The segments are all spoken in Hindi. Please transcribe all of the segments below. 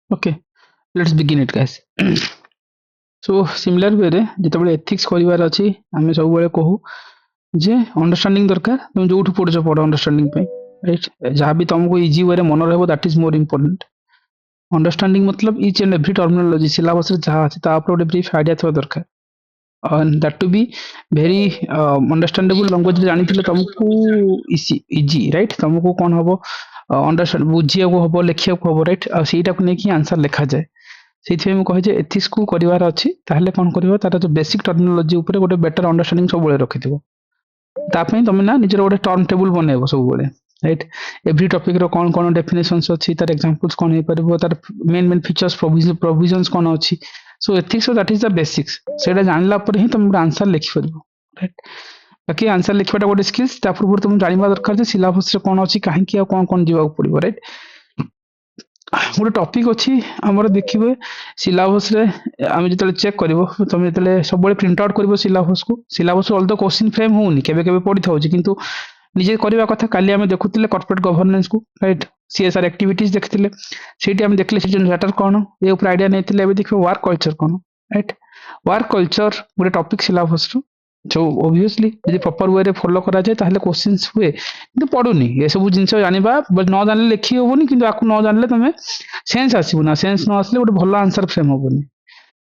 Okay, let's begin it guys. So similar way रे जितेबाला एथिक्स करिवार अछि आमे सब बेले कहू जे अंडरस्टैंडिंग दरकार। तुम जोठु पढुछ पढ अंडरस्टैंडिंग पे, राइट। जहाँ भी तुमको इजी वे रे मन रहबो that is more important. Understanding मतलब each and every terminology syllabus रे जहाँ अछि ता ऊपर गोटे ब्रीफ आइडिया थवा दरकार, and that to be very understandable language जानिथिले तुमको इजी राइट। तुमको कोन हबो अंडरस्टैंड बुझिया को हबो लेखिया को हबो, राइट। आ सेटा को नेकी आंसर लिखा जाए। ସେଇଥିପାଇଁ ମୁଁ କହେ ଯେ ଏଥିକ୍ସକୁ କରିବାର ଅଛି ତାହେଲେ କ'ଣ କରିବ, ତାର ଯୋଉ ବେସିକ୍ ଟର୍ମିନୋଲୋଜି ଉପରେ ଗୋଟେ ବେଟର ଅଣ୍ଡରଷ୍ଟାଣ୍ଡିଂ ସବୁବେଳେ ରଖିଥିବ। ତା ପାଇଁ ତମେ ନା ନିଜର ଗୋଟେ ଟର୍ମ ଟେବୁଲ ବନେଇବ ସବୁବେଳେ, ରାଇଟ୍। ଏଭ୍ରି ଟପିକର କ'ଣ କ'ଣ ଡେଫିନେସନ୍ସ ଅଛି, ତାର ଏକ୍ସାମ୍ପଲ୍ସ କ'ଣ ହେଇପାରିବ, ତାର ମେନ୍ ଫିଚର୍ସ ପ୍ରୋଭିଜନ୍ସ କ'ଣ ଅଛି। So ethics that is the basics. ସେଇଟା ଜାଣିଲା ପରେ ହିଁ ତମେ ଗୋଟେ ଆନ୍ସର ଲେଖିପାରିବ, ରାଇଟ୍। ବାକି ଆନ୍ସର ଲେଖିବାଟା ଗୋଟେ ସ୍କିଲ୍ସ। ତା ପୂର୍ବରୁ ତମେ ଜାଣିବା ଦରକାର ଯେ ସିଲାବସରେ କ'ଣ ଅଛି, କାହିଁକି ଆଉ କ'ଣ ଯିବାକୁ ପଡ଼ିବ, ରାଇଟ୍। ଗୋଟେ ଟପିକ ଅଛି ଆମର ଦେଖିବେ सिलेबस रे आम जो चेक कर तुम जो सब प्रिंट आउट कर सिलेबस अल तो क्वेश्चन फ्रेम होनी केवे पड़ी था कि निजे करवा कथा। काली आम देखुले कॉर्पोरेट गवर्नेंस को, राइट। सीएसआर एक्टिविटीज देखते से देखले चैप्टर कौन ये आइडिया नहीं देखिए वर्क कल्चर कौन, राइट। वर्क कल्चर गोटे टॉपिक सिलेबस जो ओब्वियसली यदि प्रॉपर वे फॉलो करा जाए ताहले क्वेश्चंस हुए कि पड़ूनी ये सब जिन जाना बट न जान लिखी हेनी कि न जान तुम सेन्स आसबू ना, सेन्स न आसले गोटे भल आंसर फ्रेम हेनी।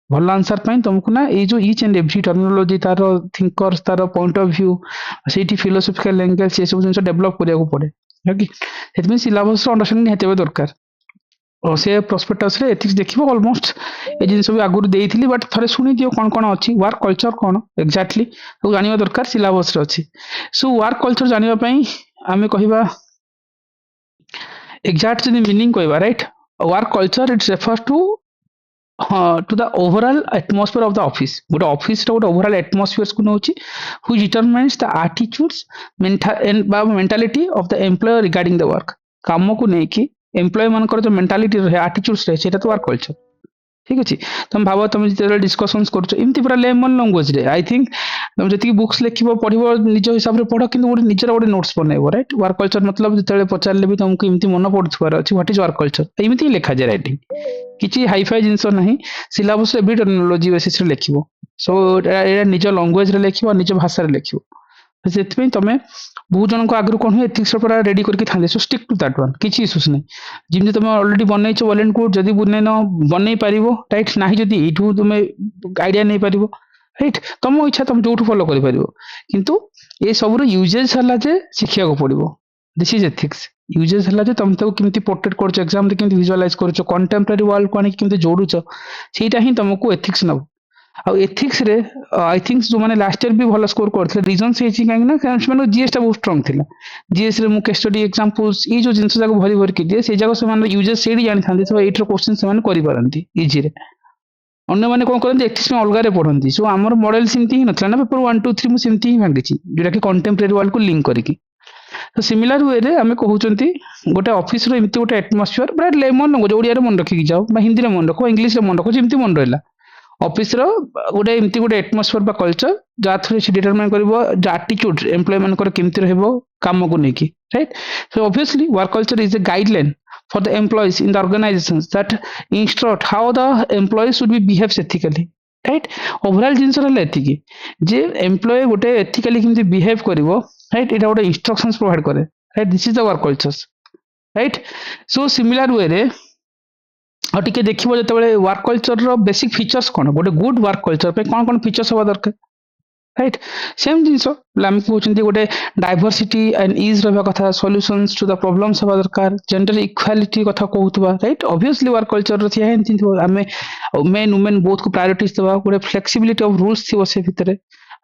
भल आंसर तुमको ना ये जो ईच एंड एवरी टर्मिनोलॉजी तार थिंकर्स तार पॉइंट ऑफ व्यू से फिलोसफिकल एंगल ये सब जिन डेवलप करा पड़े कि सिलेबस अंडरस्टैंडिंग निहाती दरकार। से प्रोस्पेक्टस रे एथिक्स देखिबो ऑलमोस्ट ए जिन सब आगुर देइथिली बट थरे सुनी दियो कोन कोन अछि वर्क कल्चर कोन एक्जेक्टली तो जानिबा दरकार सिलेबस रे अछि। सो वर्क कल्चर जानिबा पई आमे कहिबा एक्जेक्ट जदि मीनिंग कहबा, right. Work culture it refers to the overall atmosphere of the office. गोटे ऑफिस रो गोटे ओवरऑल एटमॉस्फेयर को नउछि who determines the attitudes mentality of the employer regarding the work. काम को नेकी एम्प्लॉय मानकर जो मेंटालिटी रहे एटीट्यूड्स रहे सेटा तो वर्क कल्चर, ठीक अच्छे। तुम भाव तुम जो डिस्कसन्स करमती पूरा लेमन लैंग्वेज रे आई थिंक तुम जी बुक्स लिख पढ़ निज हिसाब से पढ़ कि निजर गोटे नोट्स बनइब, राइट। वर्क कल्चर मतलब जो पचारे भी तुमको इमती मन पड़ुवर अच्छे व्हाट इज वर्क कल्चर एमती ही लिखा जाए राइटिंग किसी हाईफाई जिनस ना सिलेबस एवरी टर्मिनोलॉजी बेसिस लिख। सो ये निज लैंग्वेज रे लिख निज भाषा लिख से तुम बहुत जन को आगु कौन हुए एथिक्स पूरा रेडी करके था। So stick to that one किसी इश्यूज नहीं। जमी तुम अलरेडी बनई वेल एंड गुड जदि बनईन बनई पार, राइट। ना जदि यू तुम आइडिया नहीं पार, राइट। तुम इच्छा तुम जो फॉलो कर किंतु ये सब यूजेज है जे शिखा को पड़ो। This is ethics. यूजेज है तुम तो केमती पोर्ट्रेट कर एग्जाम रे केमती विजुअलाइज कर कंटेम्पररी वर्ल्ड को आने जोड़ुच सेटा ही तुमको एथिक्स नब। आ एथिक्स रे आई थिंक जो मैंने लास्ट ईयर भी भल स्कोर करते रीजन से कहीं जीएस टा बहुत स्ट्रांग थिला। जीएस रे मु केस स्टडी एग्जांपल्स ये जो जिनस जाक भरी भरी के दिए से जगह से यूजेस सेडी जानि थांती तो एटर क्वेश्चन से करि पारंती इजी रे। अन्य माने कोन करंती एथिक्स में अलग रे पढंती। सो हमर मॉडल सिमती ही नथला ना पेपर 1 2 3 मु सिमती ही भांगिची जोटा कि कंटेम्पररी वर्ल्ड को लिंक करके। तो सिमिलर वे रे हमें कहउचंती गोटे ऑफिस रो इमती गोटे एटमॉस्फियर बड़ा लेमन लैंग्वेज ओडिया रे मन रखी जाओ बा हिंदी रे मन रखो इंग्लिश रे मन रखो जेमती मन रहला। ऑफिस रो गोटे एमती गोटे एटमॉस्फियर बा कल्चर जा थ्रू से डिटरमाइन करबो एटीट्यूड एम्प्लॉय मानकर केमती रहबो काम को नेकी, right. So obviously work culture is a guideline for the employees in the organizations that instruct how the employees should be behave ethically, right। Overall जिंस रहले एथिकी जे एम्प्लॉय गोटे एथिकली केमती बिहेव करिवो, राइट। एटा गोटे इंस्ट्रक्शंस प्रोवाइड करे, right. This is the work cultures, right. So similar way रे और टिके देखिबो जतबेले वर्क कल्चर रो बेसिक फीचर्स कोन गोटे गुड वर्क कल्चर पे कोन कोन फीचर्स होबा दरकार, राइट। सेम जिनस आम कहते गोटे डाइवर्सिटी एंड इज रहा कथा सॉल्यूशंस टू द प्रॉब्लम्स होबा दरकार जेंडर इक्वालिटी कथा कहउतबा, राइट। ऑब्वियसली वर्क कल्चर रो थिया हेंती आम मेन वुमेन बोथ को प्रायोरिटीज देबा गोटे फ्लेक्सिबिलिटी ऑफ रूल्स थी से भितर,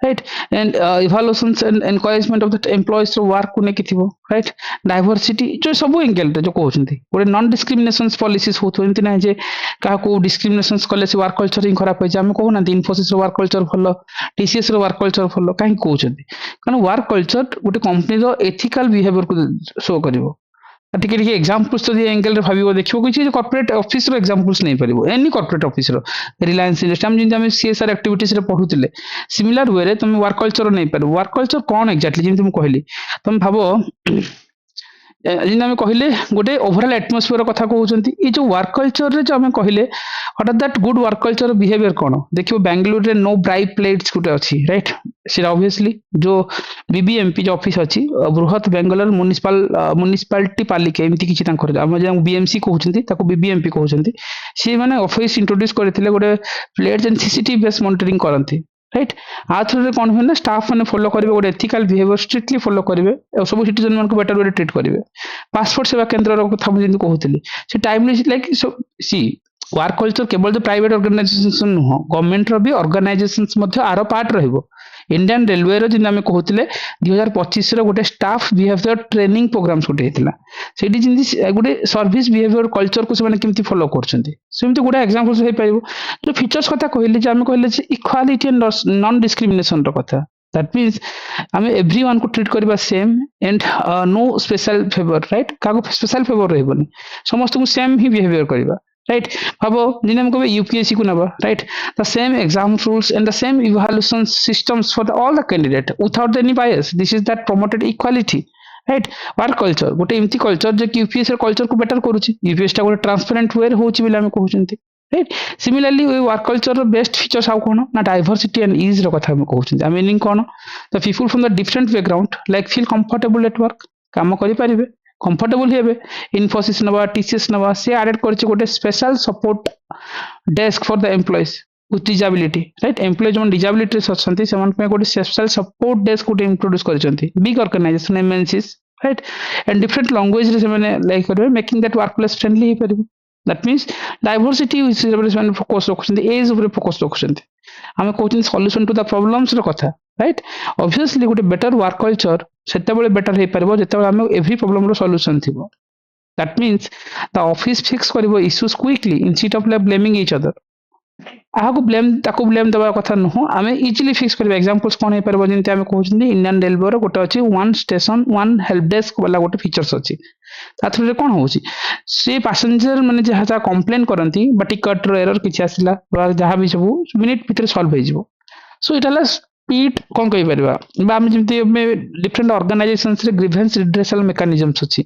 right. And evaluations and encouragement of the employees रो वर्क को नेकी थिबो, राइट। डाइवर्सिटी जो सब एंगल जो कहउछंती गोटे नॉन डिस्क्रिमिनेशंस पॉलिसीज होतो एमती ना जे का को डिस्क्रिमिनेशंस कले से वर्क कल्चर ही खराब होय जाम कहू ना इन्फोसिस रो वर्क कल्चर भलो टीसीएस रो वर्क कल्चर भलो काहे कहउछंती कारण वर्क कल्चर गोटे कंपनी रो एथिकल बिहेवियर को शो करिवो। टिके टिके एग्जांपल्स तो एंगल रे भाबिबो देखिबो कि कॉर्पोरेट ऑफिस रो एग्जांपल्स नहीं परिबो एनी कॉर्पोरेट ऑफिस रो रिलायंस इंडस्ट्री हम जिन हम सीएसआर एक्टिविटीज रे पढुतिले सिमिलर वे रे तुम वर्क कल्चर नहीं पारो। वर्क कल्चर कोन एक्जेक्टली जिम तुम कहली तुम भाबो ଯେମିତି ଆମେ କହିଲେ ଗୋଟେ ଓଭରାଲ ଆଟମୋସ୍ଫିୟର କଥା କହୁଛନ୍ତି ଏ ଯୋଉ ୱାର୍କ କଲଚରରେ ଯୋଉ ଆମେ କହିଲେ ହଠାତ୍ that good work culture behaviour କଣ ଦେଖିବ ବାଙ୍ଗାଲୋରରେ नो ब्राइब प्लेट्स ଗୋଟେ ଅଛି ରାଇଟ ସେଟା ଅବଭିୟସଲି ଯୋଉ ବିବିଏମପି ଯୋଉ ଅଫିସ ଅଛି ବୃହତ ବେଙ୍ଗାଲୋର म्युनिसिपालिटी ପାଲିକା ଏମିତି କିଛି ତାଙ୍କର ଆମେ ଯେଉଁ ବିଏମସି କହୁଛନ୍ତି ତାକୁ ବିବିଏମପି କହୁଛନ୍ତି ସେ ମାନେ ଅଫିସ ଇଣ୍ଟ୍ରୋଡ୍ୟୁସ କରିଥିଲେ ଗୋଟେ plates and CCTV base monitoring କରନ୍ତି राइट आ थ्रू कौन हुए ना स्टाफ मैंने फॉलो करेंगे गोटे एथिकल बिहेवियर स्ट्रिक्टली फॉलो करेंगे और सब सिटीजन मान को बेटर वे ट्रीट करेंगे पासपोर्ट सेवा केंद्र कथा मुझे कहूली से टाइम लाइक सी वर्क कल्चर केवल जो प्राइवेट ऑर्गेनाइजेशन नुह गवर्नमेंट रो भी ऑर्गेनाइजेशंस आर पार्ट रहिबो इंडियन रेलवे रो जिन आमे कहूतिले 2025 रो गोटे स्टाफ बिहेवियर ट्रेनिंग प्रोग्राम्स गोटे हेतिला सेठी जिंदी गोटे सर्विस बिहेवियर कल्चर को से केमती फॉलो करछंती सेमती गोटे एग्जांपल्स हे पाइबो जो फीचर्स कथा कहले जे आमे कहले जे इक्वालिटी एंड नॉन डिस्क्रिमिनेशन रो कथा दैट मीन्स आमे एवरीवन को ट्रीट करबा same and no special favour right काको स्पेशल फेवर रहबनी समस्त को सेम ही बिहेवियर करबा राइट भाबो जिने हम कहबे यूपीएससी को नबा right the same exam rules and the same evaluation systems for all the candidate without any bias this is that promoted equality right work culture गोटे एमती कल्चर जे यूपीएससी कल्चर को बेटर करूची यूपीएससी टा गोटे ट्रांसपेरेंट वे होची बिला हम कहउचंती right similarly work culture best features आउ कोन ना डाइवर्सिटी एंड ईज रो कथा हम कहउचंती आई मीनिंग कोन the people from the different background like feel comfortable at work काम करि परिबे कंफर्टेबल हेबे इनफोसिस नवा टीसीएस नवा से एडेड करछि गोटे special support desk for the employees with disability right employ जो डिजेबिलिटी अछंती सेमान पे गोटे स्पेशल सपोर्ट डेस्क गोटे इंट्रोड्यूस करछंती big organisation MNCs right and different language रे सेमाने लाइक करबे making that work place friendly हे परिबो दैट मींस डाइवर्सिटी विच सेमाने फोकस रखछंती एज ऊपर फोकस रखछंती आमे कहउछन सॉल्यूशन टू द प्रॉब्लम्स रो कथा राइट ऑब्वियसली गोटे बेटर वर्क कल्चर सेतेबेले बेटर हे परबो जेतेबेले आमे एवरी प्रॉब्लम रो सॉल्यूशन थिबो that means the office fix करिवो issues quickly instead of blaming each other आहाको ब्लेम दबा कथा नुह आमे इजीली फिक्स करबा एग्जांपल्स कोन हे परबो जिनते आमे कहउछन इंडियन रेलवे रो गोटे अछि one station one help desk वाला गोटे फीचर्स अछि ता थ्रू रे कोन होउची से पैसेंजर माने जहा जहा कंप्लेन करंती बा टिकट रो एरर किछ आसिला बा जहा भी सब मिनिट भीतर सॉल्व हो जिवो सो इटाला स्पीड कोन कहि परबा बा आमे जिमते डिफरेंट ऑर्गेनाइजेशंस रे ग्रीवेंस रिड्रेसल मेकानिजम्स अछि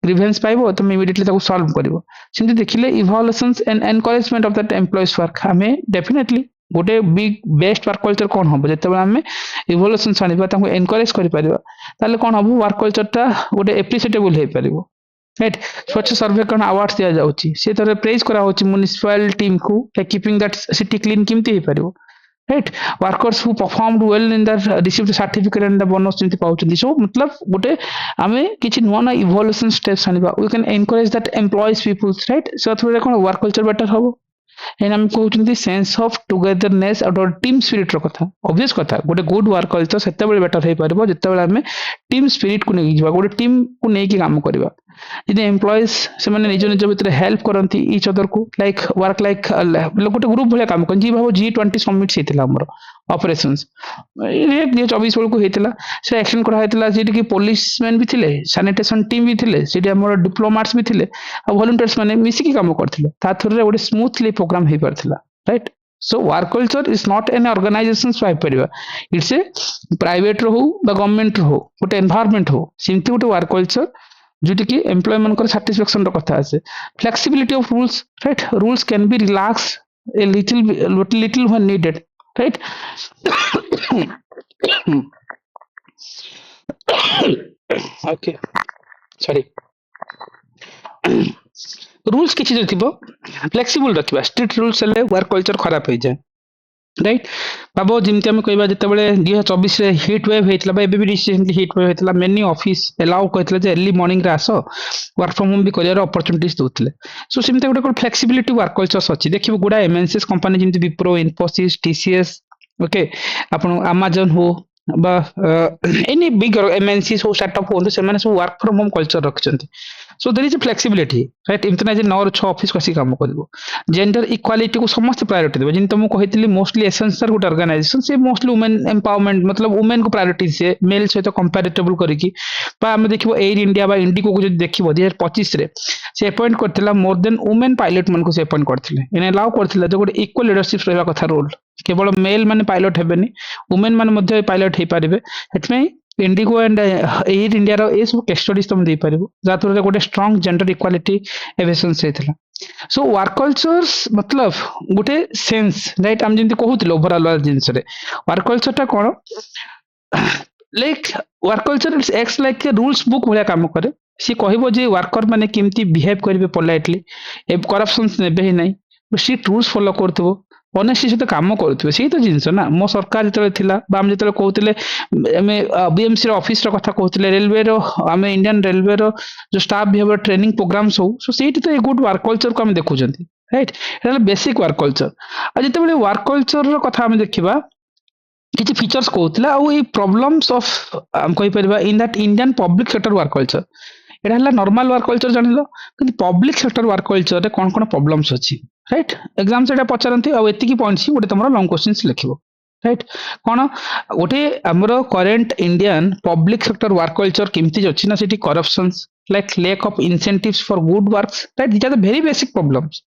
ग्रीवेंस पाइबो तो इमीडिएटली ताको सॉल्व करिवो सिंपली देखिले evolutions and encouragement of that employees work हमें डेफिनेटली गोटे बिग बेस्ट वर्क कल्चर कोन हो जते आमे इवोल्यूशन आनिबा ताको एनकरेज करि परिबा ताले कोन हो वर्क कल्चर ता गोटे एप्रिशिएटेबल हे परिबो राइट स्वच्छ सर्वे कौन अवार्ड दिया जाउची से तरह प्रेज करा होची म्युनिसिपल टीम को कीपिंग दैट सिटी क्लीन केमती हे परिबो right workers who performed well in that received certificate and the bonus चिंती पाउचंदी सो मतलब गोटे आमे किछि नुवा ना इवोल्यूशन स्टेप्स आनिबा we can encourage that employees peoples right so through रे कोन वर्क कल्चर बेटर हबो एंड हम कहउचंदी सेंस ऑफ टुगेदरनेस और टीम स्पिरिट रो कथा ऑब्वियस कथा गोटे गुड वर्क कल्चर सेते बेले बेटर हे परबो जते बेले हमें टीम स्पिरिट को नै जिबा गोटे टीम को नै की काम करबा यदि एम्प्लॉयज से माने निज निज भितर हेल्प करंती ईच अदर को लाइक वर्क लाइक गोटे ग्रुप भले काम करन जी भाबो G20 समिट हेतिला हमर ऑपरेशंस ये 24 बेल को हेतिला से एक्शन करा हेतिला जेटी की पुलिसमैन भी थिले सैनिटेशन टीम भी थिले सेटी हमर डिप्लोमेट्स भी थिले आ वॉलंटियर्स माने मिसी की काम करथिले ता थ्रू रे गोटे स्मूथली प्रोग्राम हे परथिला right so work culture is not an organisation स्वाइप परिबा इट्स ए प्राइवेट रो बा गवर्नमेंट रो गोटे एनवायरनमेंट हो सिंपली गोटे वर्क कल्चर जोटी की एम्प्लॉय मनकर सैटिस्फैक्शन रो कथा आसे flexibility of rules right rules can be relax a little when needed right okay sorry rules किछि जे थिबो फ्लेक्सिबल रखिबा स्ट्रिक्ट रूल्स ले वर्क कल्चर खराब हो जाए राइट बाबो जिमती आम कहबा जते बेले 2024 रे हीट वेव हेतला बा एबे भी रिसेंटली हीट वेव हेतला मेनी ऑफिस अलाउ कहतले जे अर्ली मॉर्निंग रे आसो वर्क फ्रॉम होम भी करियर अपॉर्चुनिटीज दोतले सो सिमते गोटे फ्लेक्सिबिलिटी वर्क कल्चर अछि देखिबो गुडा एमएनसीएस कंपनी जिमती विप्रो इन्फोसिस टीसीएस ओके आपण अमेज़न हो बा एनी बिग एमएनसीज हो स्टार्टअप हो से माने सब वर्क फ्रॉम होम कल्चर रखचंती so there is a flexibility right इतना जे 9 ରୁ 6 ऑफिस कसी काम करबो जेंडर इक्वालिटी को समस्त प्रायोरिटी देबो जिन तुम कहितली मोस्टली एसेंशियल गुड ऑर्गेनाइजेशन से मोस्टली वुमेन एम्पावरमेंट मतलब वुमेन को प्रायोरिटी से मेल सहित कंपैरेटिबल करिकी बा हम देखिबो एयर इंडिया बा इंडिको को जदि देखिबो 2025 रे से अपॉइंट करथिला मोर देन वुमेन पायलट मन को से अपॉइंट करथिले एने अलाउ करथिला जे गोटे इक्वल लीडरशिप रहबा कथा रोल केवल मेल माने पायलट हेबेनी वुमेन माने मध्ये पायलट हे पारिबे एतमे इंडिगो एंड एयर इंडिया रो ए सब केस स्टडीज तुम दे पारिबो जा थ्रू गोटे स्ट्रांग जेंडर इक्वालिटी एविडेंस हेतला सो वर्क कल्चर्स मतलब गोटे सेंस राइट हम जेंति कहूतिलो ओवरऑल वाला जिंस रे वर्क कल्चर टा कोन लाइक वर्क कल्चर इट्स एक्स लाइक ए रूल्स बुक भलिया काम करे सी कहबो जे वर्कर माने केमती बिहेव करिवे पोलाइटली ए करप्शंस नेबे ही नाही सी रूल्स फॉलो करथबो ऑनेस्टली सहित काम करुवे सी तो जिनस ना मो सरकार जो थिला आम जो कहते बीएमसी ऑफिस कथा कहते रेलवे आम इंडियन रेलवे जो स्टाफ बिहेवियर ट्रेनिंग प्रोग्राम्स हो सो से तो गुड वर्क कल्चर को आम देखुं राइट ये बेसिक वर्क कल्चर आ जिते वर्क कल्चर कथा आम देखा किसी फीचर्स कहते आई प्रॉब्लम्स ऑफ आम कहीपर in that Indian public sector work culture यहाँ है नॉर्मल वर्क कल्चर जान लो कि पब्लिक सेक्टर वर्क कल्चर रे कौन कौन प्रॉब्लम्स अच्छी राइट एग्जाम से पचारती आती पॉइंट्स गोटे तुम लॉन्ग क्वेश्चंस लिखो राइट कौन गोटे आमर current Indian public sector work culture केमती अच्छी ना सी corruptions like lack of incentives for good works right this are the very basic problems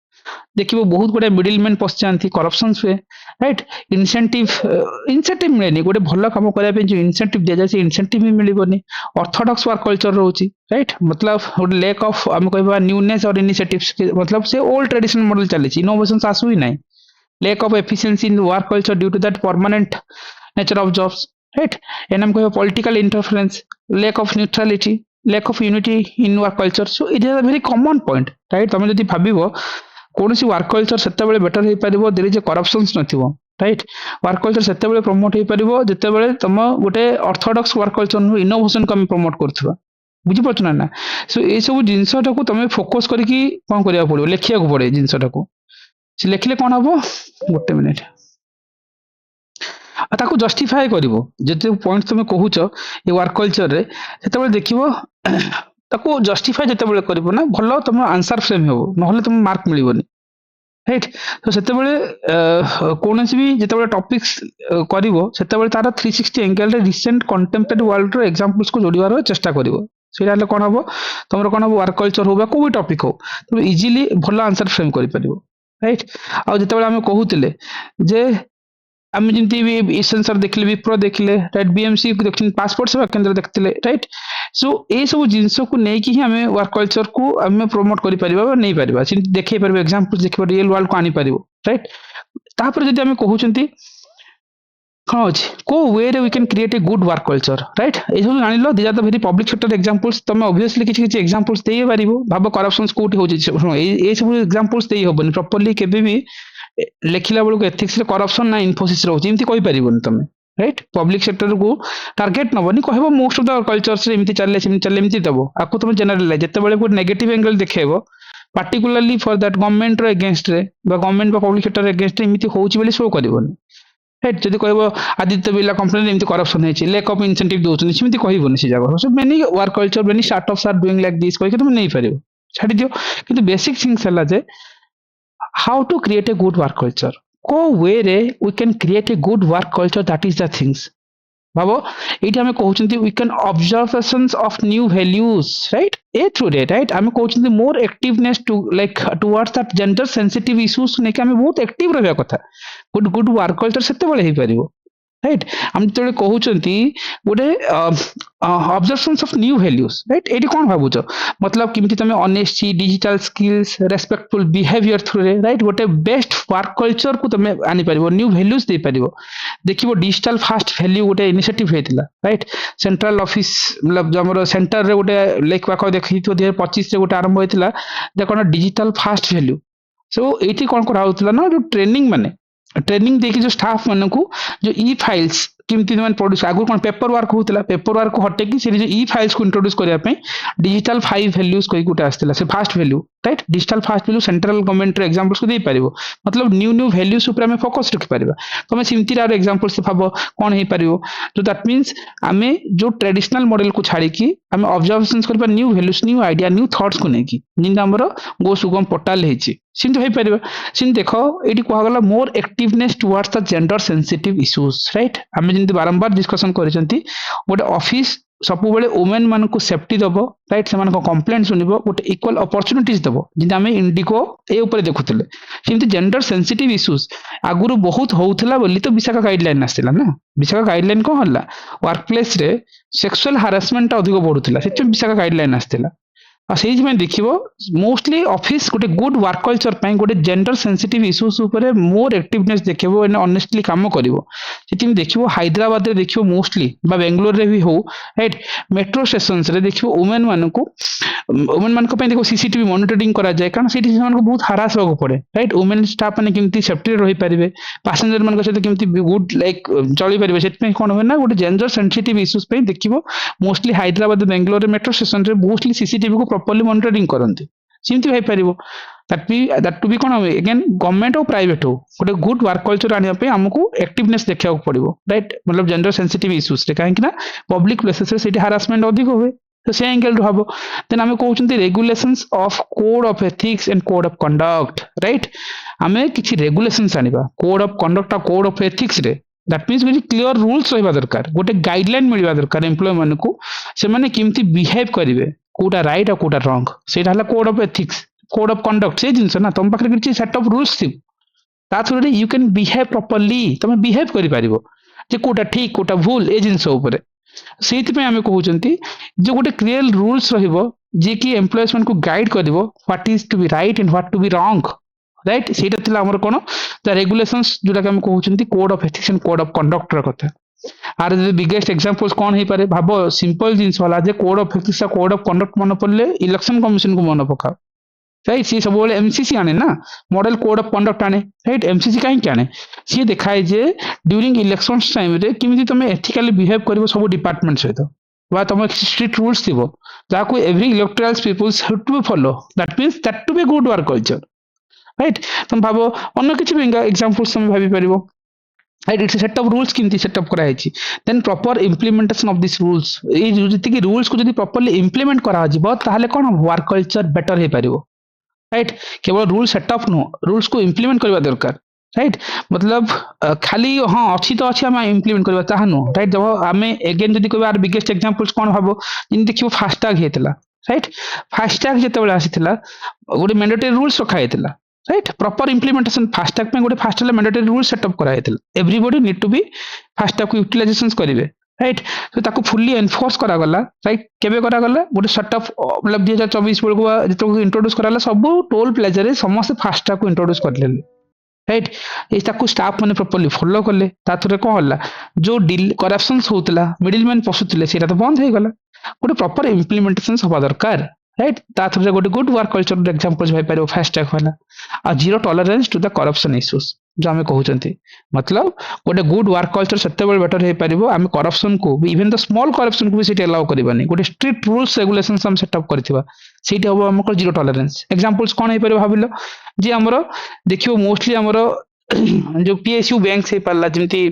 देखिए बहुत गुड़े मिडिल मैन पशि जाती करप्शन हुए राइट इनसेंटिव मिले गोटे भल कम करने जो इनसेंटिव दि जाए इनसेंटिव भी मिलनी ऑर्थोडॉक्स वर्क कल्चर रोचे राइट मतलब गोटे लैक ऑफ आम कह न्यूनेस और इनिशिएटिव्स मतलब से ओल्ड ट्रेडिशनल मॉडल चली इनोवेशंस आसू ही ना lack of efficiency in work culture due to that permanent nature of jobs right and हम कह political interference lack of neutrality lack of unity in work culture so it is a very common point right तुम जब भाव कौन सी वर्क कल्चर से बेटर हो पार देर इज करप्शंस नथिबो राइट वर्क कल्चर से प्रमोट हो पार जिते तुम गोटे ऑर्थोडॉक्स वर्क कल्चर नु इनोवेशन को प्रमोट करथबा बुझी पाछ ना सो ए सब जिनसटा को तुम फोकस करके कौन करिया पड़ो लिखिया को पड़े जिनसटा को से लिखले कौन हबो गोटे मिनिट आ ताको जस्टिफाई करिवो जते पॉइंट तुम कहूछ ए वर्क कल्चर रे सेते देखिवो ताको जस्टिफाई जिते करिवो ना भलो तुम आंसर फ्रेम हो नहले तुम मार्क मिलबोनी राइट तो सेते कौन भी जिते टॉपिक्स करिवो सेते तार 360 एंगल रे रिसेंट कंटेम्परेरी वर्ल्ड रो एग्जांपल्स को जोड़िवार चेष्टा करिवो सेटा ले कौन हम तुम कौन हम वर्क कल्चर हो कोई भी टॉपिक हो तुम इजीली भल आंसर फ्रेम कर पारिबो राइट आ जिते आम कहूतिले जे आम जमी सेंसर देखले विप्रो देखले राइट बीएमसी देख पासपोर्ट सेवा केंद्र देखते राइट सो ये सब जिनस को लेकिन ही आम वर्क कल्चर को आम प्रमोट कर नहीं पार देखे पार एग्जांपल देख रियल वर्ल्ड को आनी पार राइट तापर जदि आम कहते कौन अच्छे को वे रे we can create a good work culture right ये सब जान लो these are the very public sector examples तुम ऑब्वियसली किसी किसी एग्जांपल्स दे पार भाव करप्शंस कोठी होची ये सब एग्जांपल्स दे होबनी प्रॉपर्ली केबे भी लिखला बेलू एथिक्स करप्शन ना इनफोसिस रोची एमती कहि परिबोनी तुम राइट पब्लिक सेक्टर को टार्गेट नबनी कहबो मोस्ट ऑफ द कल्चर्स रे एमती चले एमती दबो आको तुम जनरलाइज जते बेले को नेगेटिव एंगल देखेबो पार्टिकुलरली फॉर दैट गवर्नमेंट रो अगेंस्ट रे बा गवर्नमेंट बा पब्लिक सेक्टर अगेंस्ट रे एमती होची बेले शो करबोनी राइट जदि कहबो आदित्य बिर्ला कंपनी एमती करप्शन है लैक ऑफ इंसेंटिव दोछन सेमती कहबोनी से जगह so many work culture many startups are doing like this कहि तुम नहीं पारिबो छाडी दियो किंतु बेसिक थिंग्स हला जे how to create a good work culture को वे रे we can create a good work culture that is the things भाव ये आम कहते we can observations of new values right ए थ्रू रे राइट आम कहते more activeness to like towards that gender sensitive issues नहीं आम बहुत एक्टिव रहा कथा गुड गुड वर्क कल्चर से हो राइट आम जो कहते गोटे observations of new values right ये कौन भावुच मतलब किमती तुम honesty digital skills respectful behaviour through रे राइट गोटे बेस्ट वर्क कल्चर को तुम आनी पार न्यू वैल्यूज दे पार देखिए डिजिटल फास्ट वैल्यू गोटे इनिशिएटिव होता राइट सेंट्रल ऑफिस मतलब जो सेंटर रे गोटे लेख पाख देखी 2025 गोटे आरंभ होता कौन डिजिटल फास्ट वैल्यू सो ये कौन कराला ना जो ट्रेनिंग माने ट्रेनिंग देखिए जो स्टाफ मान को जो ई फाइल्स किमती प्रोड्यूस आगु कौन पेपर वर्क होता पेपर वर्क को हटेकी से ई फाइल्स को इंट्रोड्यूस करने डिजिटल 5 वैल्यूज कही गोटे आसाला से fast value right digital fast value central government examples को दे पार मतलब न्यू न्यू वैल्यूज ऊपर फोकस रखि पार तुम सिमती एग्जांपल से भाव कौन हो पार जो दैट मीन्स आम जो ट्रेडिशनल मॉडल को छाड़ी आम ऑब्जर्वेशंस कर new values new idea new thoughts को लेकिन जिन आम गो सुगम पोर्टाल होती सिमती हो पार सिम देख ये कहगला more activeness towards the gender sensitive issues right आम जमी बारंबार डिस्कसन कर गोटे ऑफिस सब बेले वुमेन मान को सेफ्टी दब राइट से कंप्लेंट शुणव गोटे इक्वल अपॉर्चुनिटीज दब जिन आम इंडिको ए उपर देखुले सेमती जेंडर सेंसिटिव इश्यूज आगुरी बहुत होउथला बोली तो विशाखा गाइडलाइन आसला ना विशाखा गाइडलाइन कौन है वर्क प्लेस रे सेक्सुअल हारासमेंट अधिक बढ़ुला से विशाखा गाइडलाइन आसला से देख मोस्टली ऑफिस गोटे गुड वर्क कल्चर गोटे जेंडर सेंसिटिव इश्यूज उपर मोर एक्टिवनेस देखो ऑनेस्टली काम कर देखो हैदराबाद रे देखो मोस्टली बेंगलोर रे भी हो राइट मेट्रो स्टेशन रे देखो वुमेन मान को देखो सीसीटीवी मॉनिटरिंग करा जाए कारण से बहुत हारास होगा पड़े राइट वुमेन स्टाफ मैंने केमती सेफ्टी रही पारे पैसेंजर मान सहित केमती गुड लाइक चली पारे से कौन हुए ना गोटे जेंडर सेंसिटिव इश्यूज देखो mostly Hyderabad Bangalore metro station रे मोस्टली सीसीटीवी को प्रॉपर्ली मॉनिटरिंग करते सेमती हो पार दैट टू बी कौन अगेन गवर्नमेंट और प्राइवेट हो गोटे गुड वर्क कल्चर आने आमको एक्टिवनेस देखा पड़ो राइट मतलब जेंडर सेंसिटिव इश्यूज कहीं पब्लिक प्लेसेस से हारासमेंट अधिक हुए तो से एंगल रू हम देन आम कहते regulations of code of ethics and code of conduct right आम किसी रेगुलेशंस आनिबा कोड ऑफ कंडक्ट और कोड ऑफ एथिक्स रे दैट मीन्स गोटे क्लियर रूल्स रहा दरकार गोटे गाइडलाइन मिलवा दरकार एम्प्लॉय मान को से केमती बिहेव करेंगे कोटा राइट और कोटा रॉन्ग से code of ethics code of conduct से जिनस ना तुम पाखे किसी सेट ऑफ रूल्स थी through you can behave properly तुम बिहेव कर कोटा ठीक कोटा भूल ए जिनस से आम कहते जो गोटे क्लियर रूल्स जी कि एम्प्लॉयज मान को गाइड कर what is to be right and what to be wrong right से कौन द रेगुलेशंस जोटा आम कहते code of ethics and code of conduct कथा आर बिगेस्ट एग्जांपल्स कौन हो पारे भाव सिंपल जिनस वाला code of ethics code of conduct मन पड़े इलेक्शन कमिशन को मन पकाओ राइट सी सब एमसीसी आने ना मॉडल कोड ऑफ कंडक्ट आने राइट एमसीसी कहीं आने सी देखाए जे ड्यूरिंग इलेक्शन टाइम रे किमिति तुम एथिकली बिहेव कर सब डिपार्टमेंट सहित बा तुम स्ट्रिक्ट रूल्स थी जहाँ every electoral peoples have to be follow that means that to be good work culture right तुम भाव अन्य किसी एग्जांपल्स तुम भाभी पार right it's set of rules किंती सेटअप कराई then proper implementation of this rules ये रूल्स को जब प्रॉपर्ली इम्प्लीमेंट करा ताहले कौन वर्क कल्चर बेटर हो पार राइट केवल रूल सेटअप नुह रूल्स को इम्प्लीमेंट करवा दरकार राइट मतलब खाली हाँ अच्छी तो अच्छी आम इम्प्लीमेंट करवा ताहा नुह राइट जब आम एगेन जब कह बिगेस्ट एग्जांपल्स कौन भाव जमी देखिए फास्टैग होता राइट फास्टैग जो आसाला गोटे मैंडेटरी रूल्स रखाई राइट प्रॉपर इम्प्लीमेंटेशन फास्टैग गोटे फास्टैग मैंडेटरी रूल सेटअप कराई everybody need to be FASTag को यूटिलाइजेशन करेंगे राइट तो ताको फुल्ली एनफोर्स करागला राइट केबे करागला गोटे सेट ऑफ मतलब 2024 बेलू जो इंट्रोड्यूस कराला सब टोल प्लाजा रे समस्त फास्टैग को इंट्रोड्यूस कर लेले राइट ये ताको स्टाफ माने प्रॉपर्ली फॉलो करले ताथरे को हल्ला जो डील करप्शंस होतला मिडिलमैन पसुतले सेटा तो बंद हो गला गोटे प्रॉपर इम्प्लीमेंटेशन हवा दरकार राइट ताथरे गोटे गुड वर्क कल्चर एग्जांपल्स भाई पारो फास्टैग वाला आ zero tolerance to the corruption issues जो आम कहते मतलब गोटे गुड वर्क कल्चर से बेटर हो पार आम करप्शन को भी इवन द स्मॉल करप्शन को भी सीट अलाउ करवानी गोटे स्ट्रिक्ट रूल्स रेगुलेशंस हम सेटअप करथिबा सीट हम आमको जीरो टॉलरेंस एग्जांपल्स कौन हो पार भाविल जे हमरो देखियो मोस्टली हमरो जो पीएसयू बैंक से पाला जमती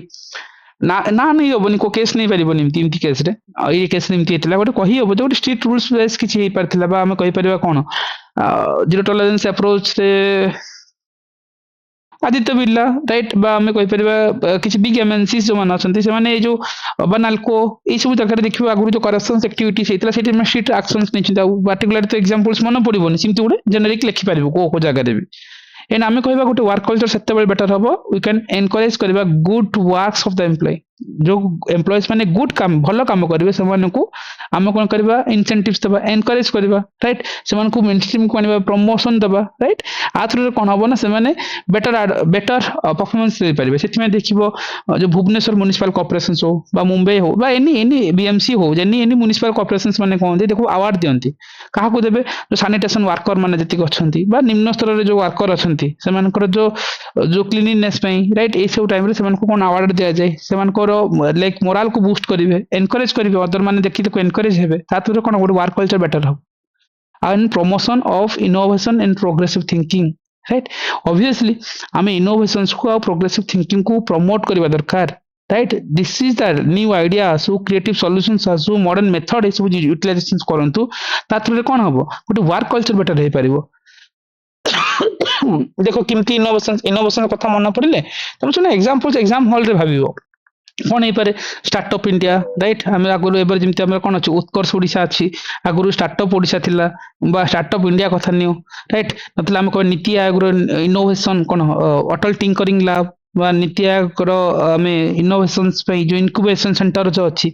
ना ना नहीं होबनी को केस नहीं पारिबो निमती इमती केस रे ए केस निमती हेतला गोटे कहि होबो गोटे स्ट्रिक्ट रूल्स बेस किछि हे पारथिला बा हम कहि परिबा कोन जीरो टॉलरेंस अप्रोच रे आदित्य बिरला राइट आम कहीपर किसी बिग एमएनसी जो मैंने अच्छा से जो बनाल्को ये सब जगह देखिए आगुरी जो करप्शन एक्टिविटी होता है स्ट्रिक्ट एक्शंस नहीं पार्टिकुलर तो एग्जांपल्स मन पड़ोनी सेमती गोटे जेनेरिक लिखिपार को जगह भी एंड आम कह गोटे वर्क कल्चर से बेटर हम वी कैन एनकरेज करवा good works of the employee जो एम्प्लॉयज मैंने गुड काम भल काम करेंगे से आम कौन करवा इनसेंटिव्स दबा एनकरेज करवा राइट से मेन स्ट्रीम को आने प्रमोशन दबा राइट आ थ्रू कौन हम ना से बेटर बेटर परफॉर्मेंस दे पारे से देखिए जो भुवनेश्वर म्युनिसिपल कॉर्पोरेशन हो मुंबई हो एनी एनी बीएमसी हो एनी एनी म्युनिसिपल कॉर्पोरेशन मैंने कहते देखो अवार्ड दिखती क्या देवे जो सैनिटेशन वर्कर मैंने जी अच्छा निम्न स्तर में जो वर्कर अच्छा से जो क्लीनलीनेस राइट ये सब टाइम से कौन अवार्ड दि जाए से लाइक मोराल को बूस्ट करेंगे एनकरेज करेंगे अदर मैंने देखी एनकरेज हे तार कौन गोटे वर्क कल्चर बेटर हम and promotion of innovation and progressive thinking right obviously आम इनोवेशंस को और प्रोग्रेसिव थिंकिंग को प्रमोट करवा दरकार right this is the new idea आसू क्रिएटिव सॉल्यूशंस आसू मॉडर्न मेथड ये सब यूटिलाइजेशन करंतु तार कौन हम गोटे वर्क कल्चर बेटर हो पारिबो देखो किमती इनोवेशन कथा मन पड़े तुम सुना एग्जांपल्स एग्जाम हॉल रे भाविबो कौन हो पारे स्टार्टअप इंडिया राइट आम आगुरी एवं जमी आम कौन अच्छे उत्कर्ष ओडिशा अच्छी आगुरी स्टार्टअप ओडिशा थिला बा स्टार्टअप इंडिया कथा नियो राइट मतलब आम कह नीति आयोग इनोवेशन कौन अटल टिंकरिंग लैब बा नीति आयोग आम इनोवेशंस जो इनक्यूबेशन सेंटर जो अच्छी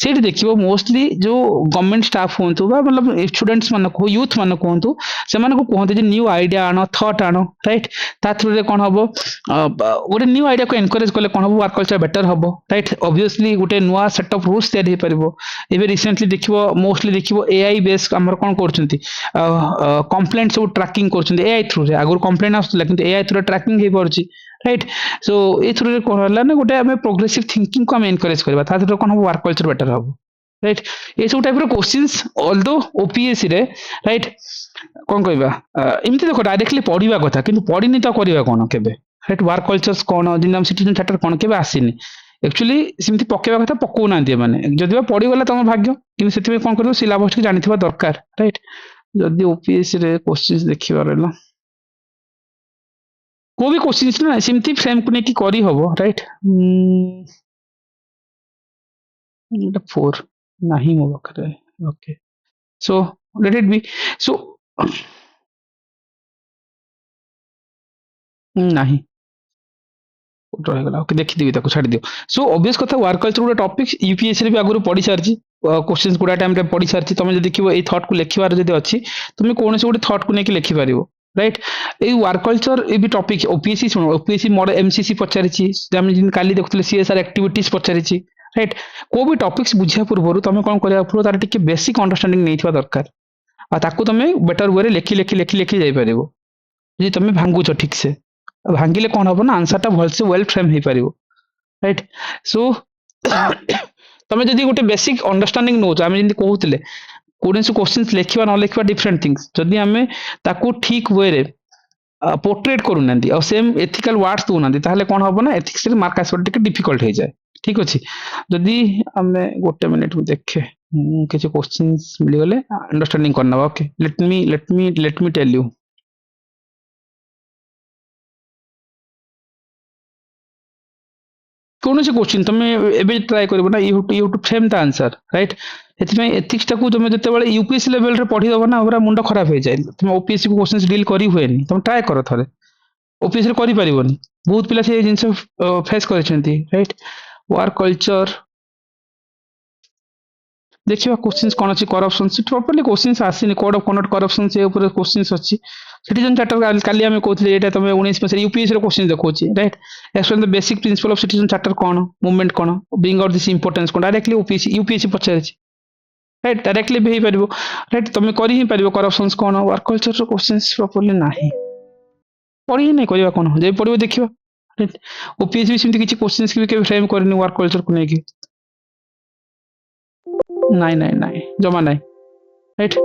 से देखिए मोस्टली जो गवर्नमेंट स्टाफ हूँ मतलब स्टूडेंट्स मान को यूथ मान कहतु से कहते न्यू आइडिया आण थट आण राइट ता थ्रू कौन हम गोटे न्यू आइडिया को एनकरेज कले कौन हम वर्क कल्चर बेटर हम राइट ऑब्वियसली गोटे नुआ सेट ऑफ रूल्स तैयारी हो पारिबो एबे रिसेंटली देखिबो मोस्टली देखिबो एआई बेस हमर कोन करछंती कंप्लेंट सब ट्रैकिंग करछंती एआई थ्रू रे आगुर कंप्लेंट आसुतला किंतु एआई थ्रू ट्रैकिंग हे परछि राइट सो ए थ्रू रे कोन हला ना गोटे हमें प्रोग्रेसिव थिंकिंग को हम एनकरेज करबा ता थ्रू कोन हम वर्क कल्चर बेटर हम राइट ये सब टाइप रो क्वेश्चंस ऑल्दो ओपीएससी रे राइट कौन कहबा एमती देखो डायरेक्टली पढ़िबा कथा किंतु पढ़िनी तो करबा कोन केबे राइट वर्क कल्चर्स कौन जिन सिटीजन चार्टर कौन के आसीनी एक्चुअली सेमती पकेवा कथा पकाउना मैंने जदि पड़गला तुम भाग्य कि कौन कर सिलेबस टी जानी दरकार राइट जदि ओपीएससी रे क्वेश्चंस देखिबा रहला को भी क्वेश्चंस ना सेमती फ्रेम को नेकी करी हबो राइट एटा 4 नहीं मो बखरे okay so let it be so नहीं रहीगला ओके देखिदेवी ताको छाड़ी दियो सो ऑब्वियस कथा वर्क कल्चर गोटे टॉपिक यूपीएससी रे भी आगुरी पढ़ी सारची क्वेश्चंस गुडा टाइम रे पढ़ी सारची तुम जदि देखिबो ए थॉट को लिखिबार जदि अछि तुम कोन से गोटे थॉट को नेकी लिखि पारिबो राइट ए वर्क कल्चर ए भी टॉपिक ओपीएससी सुनो ओपीएससी मॉडल एमसीसी पचारिची हम जिन काली देखुतले सीएसआर एक्टिविटीज पचारिची राइट को भी टॉपिक्स बुझिया पूर्व तुम कोन करिया पूर्व तार टिके बेसिक अंडरस्टैंडिंग नैथिबा दरकार आ ताको तुम बेटर वे रे लिखि लिखि लिखि लिखि जाई पारिबो जे तुम भांगुछ ठीक से भांगिले कौन हम ना आंसर टा भलसे वेल फ्रेम हो पार राइट सो तुम जदि गोटे बेसिक अंडरस्टैंडिंग नौ आम जमी कहते कौन क्वेश्चन लिखा न लिखा डिफरेंट थिंग्स जदि आम ताकू ठीक वे रे पोर्ट्रेट करूना सेम एथिकल वर्ड्स दौना ताहले कौन हम ना एथिक्स मार्क आसवा टिके डिफिकल्ट हो जाए ठीक अच्छे जदि आम गोटे मिनिट में देखे किसी क्वेश्चन मिलगले अंडरस्टैंडिंग करना okay let me tell you कौन से क्वेश्चन तुम एबे ट्राई करबो ना you to frame the answer right एथिमे एथिक्स टाकू तुम जते बेले यूपीएससी लेवल रे पढ़ी दबो ना पूरा मुंड खराब हो जाए तुम ओपीएससी को क्वेश्चंस डील करी हुएनी तुम ट्राई करो थरे ओपीएससी रे करि परिबोनी बहुत पिला से जिंस फेस करिसेंती राइट वर्क कल्चर देखिए क्वेश्चंस कौन अच्छी करप्शन से प्रॉपर्ली क्वेश्चंस आसीनी कोड ऑफ कंडक्ट करप्शन से ऊपर क्वेश्चंस अच्छी सिटीजन चार्टर काली आम कहते एटा तुम 19 मसीह यूपीएससी रो क्वेश्चन देखौची right explain the basic principle of citizen charter कौन मूवमेंट कौन ब्रिंग आउट दिस इंपोर्टेंस कौन डायरेक्टली यूपीएससी पचारछि राइट डायरेक्टली भी पारिबो राइट तुम करि ही पारिबो करप्शंस कौन वर्क कल्चर रो क्वेश्चंस प्रॉपर्ली नाही पढ़ी ही नहीं करबा कौन जे पढ़िबो देखिबा राइट ओपीएससी भी सिमती किछि क्वेश्चंस के फ्रेम करनी वर्क कल्चर को लेके नहीं नहीं नहीं जमा नहीं राइट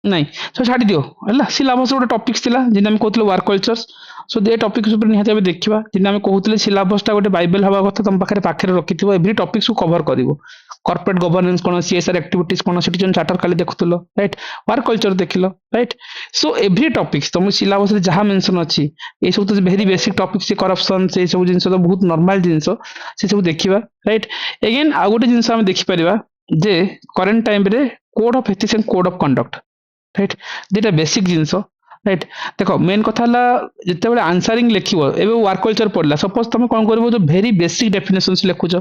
नहीं सो छाड़ी दियो है सिलेबस गोटे टॉपिक्स थिला जिन हम कहते वर्क कल्चर्स सो दे टॉपिक्स ऊपर निहाती देखा जिन हम कहते सिलेबस गोटे बाइबल हवा कथा तुम पाखे पाखे रखि एवरी टॉपिक्स को कवर कर कॉर्पोरेट गवर्नेंस कौन सीएसआर एक्टिविटीज कौन सिटीजन चार्टर काली देखुल राइट वर्क कल्चर देखिल राइट सो एवरी टॉपिक्स तुम सिलेबस जहाँ मेंशन अच्छी ये सब तो वेरी बेसिक टॉपिक्स करप्शन से सब जिन तो बहुत नॉर्मल जिनस से सब देखा राइट अगेन आउ गोटे जिन देखिपर जे करेन्ट टाइम रे code of ethics and code of conduct right दुटा बेसिक जिनस राइट देख मेन कथा जिते आंसरिंग लिख वर्क कल्चर पढ़ला सपोज तुम कौन कर जो भेरी बेसिक डेफिनेशन लिखुच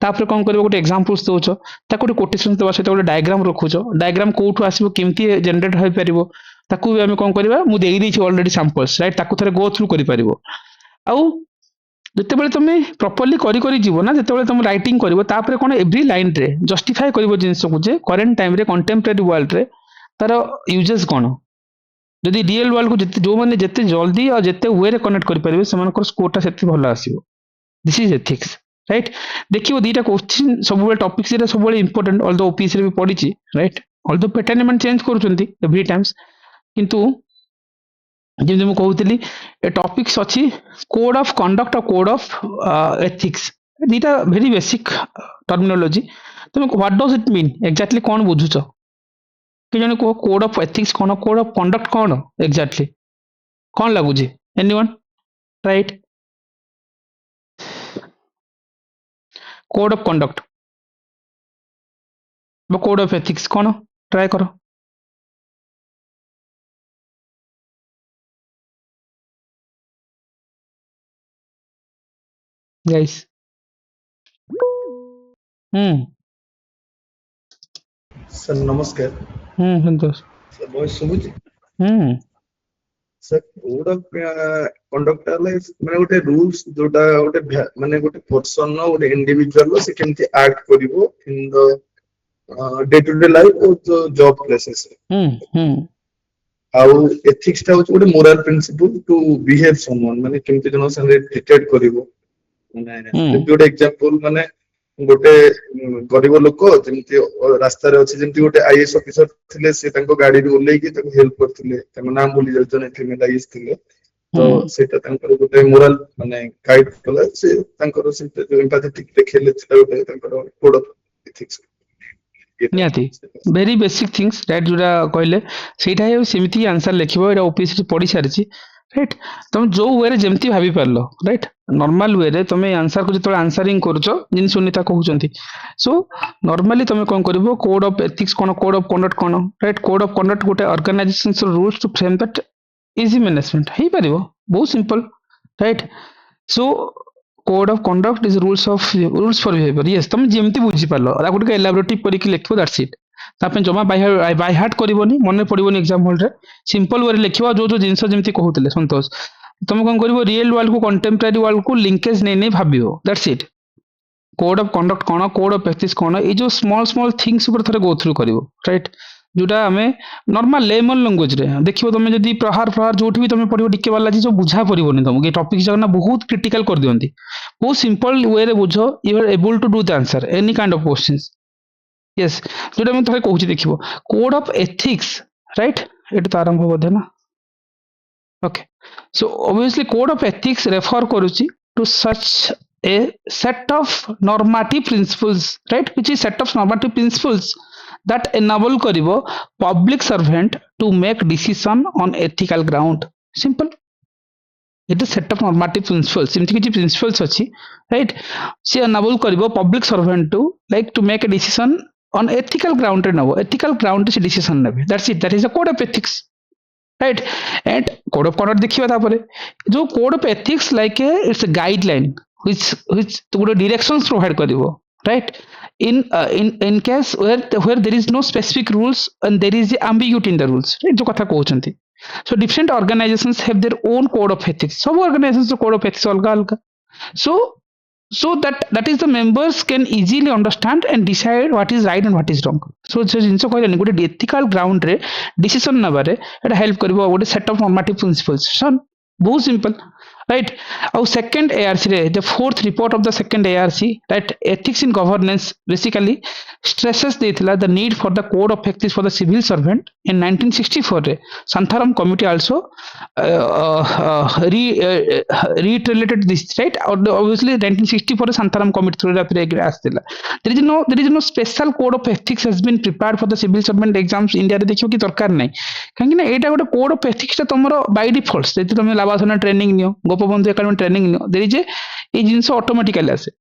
तापर कौन कर गोटे एग्जांपल्स दौच गोटे कोटेशन देवा सहित गोटे डायग्राम रखुच डायग्राम कौटू आसो केमती जनरेट हो पार ताकू भी आम कौन करवा मुझे अलरेडी सैंपल्स राइट ताकू थे गो थ्रू कर आउ जिते तुम प्रॉपर्ली करी जीव ना जिते तुम राइटिंग कर कौन एवरी लाइन रे जस्टिफाई कर जिनस को करेन्ट टाइम रे कंटेम्परेरी वर्ल्ड रे तार यूजेस कौन जदि रियल वर्ल्ड को जो मैंने जिते जल्दी और जिते वे रे कनेक्ट करेंगे से स्कोर टा भल आसो दिस इज एथिक्स राइट देखिए दुईटा क्वेश्चन सब टॉपिक्स सब इंपोर्टेंट ऑल द ओपीएससी भी पढ़ी राइट ऑल द पैटर्न एम चेंज कर एवरी टाइम्स किंतु जमी मुझे कहती ए टॉपिक्स अच्छी कोड ऑफ कंडक्ट और कोड ऑफ एथिक्स दुईटा वेरी बेसिक टर्मिनोलॉजी तुम what does it mean exactly कौन बुझुच कि जन कह कोड ऑफ एथिक्स कौन कोड ऑफ कंडक्ट कौन एक्जाक्टली कौन लगुच anyone right code of conduct code of ethics कौन ट्राई करो गाइस हम्म सर नमस्कार। संतोष सर वॉइस सुबुची? Hmm sir code of conduct माने गोटे रूल्स जोटा गोटे माने गोटे पर्सन नो गोटे इंडिविजुअल नो से केमती एक्ट करिवो in the day to day life और जॉब प्लेसेस हम्म आउ एथिक्स टा होच गोटे moral principle to behave someone माने केमती जनो संगे ट्रीटेड करिवो माने हम्म जेमती गोटे एग्जांपल माने गोटे गरीब लोक जेमती रास्ता रे अछि जेमती गोटे आईएएस ऑफिसर थिले से तांको गाड़ी रे ओल्लै कि तांको हेल्प करथिले तांको नाम बोली जने फीमेल आईएएस थिले तो सेटा तांकर गोटे मोरल माने गाइड कला से तांकर से जो एम्पैथेटिक देखेले सेटा गोटे तांकर कोड ऑफ एथिक्स निहाती वेरी बेसिक थिंग्स राइट जोटा कहले सेटा हे सेमिति आंसर लिखिबो एटा ओपीएससी पढ़ी सारिछि राइट तुम जो वे रे जेमति भाबी पारलो राइट नॉर्मल वे रे तुम आंसर को जतो आंसरिंग करूछो जिन सुनीता कहउचंती सो नॉर्मली तुम कोन करबो कोड ऑफ एथिक्स कोन कोड ऑफ कंडक्ट कोन राइट कोड ऑफ कंडक्ट गोटे organisations rules to frame that easy management हे परिबो बहुत simple right so code of conduct is rules for behaviour yes तुम जेमती बुझी पारलो रा गुटे एलाबोरेटिव करिक लिखबो दैट्स इट तापे जमा बाय हार्ट करबोनी मन पड़बोनी एग्जाम हॉल रे सिंपल वे लिखिबो जो जो जिंस जेमती कहउतले संतोष तुम कोन करबो रियल वर्ल्ड को कंटेम्पररी वर्ल्ड को लिंकेज नै नै भाबियो that's it code of conduct कोन कोड ऑफ एथिक्स कोन ए जो स्मॉल स्मॉल थिंग्स ऊपर थरे गो थ्रू करिवो राइट जोटा हमें नॉर्मल लेमन लैंग्वेज रे देखिबो तुम जदी प्रहार प्रहार जोठी भी तुम पढिबो टिके वाला जी जो बुझा परिबोनी तुमके टॉपिक जगना बहुत क्रिटिकल कर दियंती बहुत सिंपल वे रे बुझो you are able to do the answer any kind of questions yes जोटा मैं थरे कहूची देखिबो कोड ऑफ एथिक्स राइट एट तो आरंभ बोधे ना okay so obviously code of ethics refer करूची to such a set of normative principles right which is set of normative principles that enable karibo public servant to make decision on ethical ground simple it is set of normative principles simti kichi principles achi right se enable karibo public servant to like to make a decision on ethical ground re nabo ethical ground se decision nebe that's it that is the code of ethics right and code of conduct देखिए तापरे जो code of ethics like a it's a guideline which ଗୋଟେ directions provide କରିବ right in case where there is no specific rules and there is ambiguity in the rules right जो କଥା कहउचंती so different organizations have their own code of ethics सब organizations code of ethics अलगा अलगा so that is the members can easily understand and decide what is right and what is wrong so se jinso कहले गोटे ethical ground रे decision नबारे एटा हेल्प करबो गोटे set of normative principles son बहुत simple right our second ARC रे the fourth report of the second ARC right ethics in governance basically stresses देथिला the need for the code of ethics for the civil servant in 1964 रे Santharam committee also reiterated this right obviously 1964 रे Santharam committee through the आस्थिला there is no special code of ethics has been prepared for the civil servant exams India रे देखियो कि दरकार नै काहे कि ना एटा गोटे कोड ऑफ एथिक्स तमरो बाय डिफॉल्ट से तुम लाभासना ट्रेनिंग नियो गोपबंधु एकेडमी ट्रेनिंग नियो देयर इज ए जिंस ऑटोमेटिकली आसे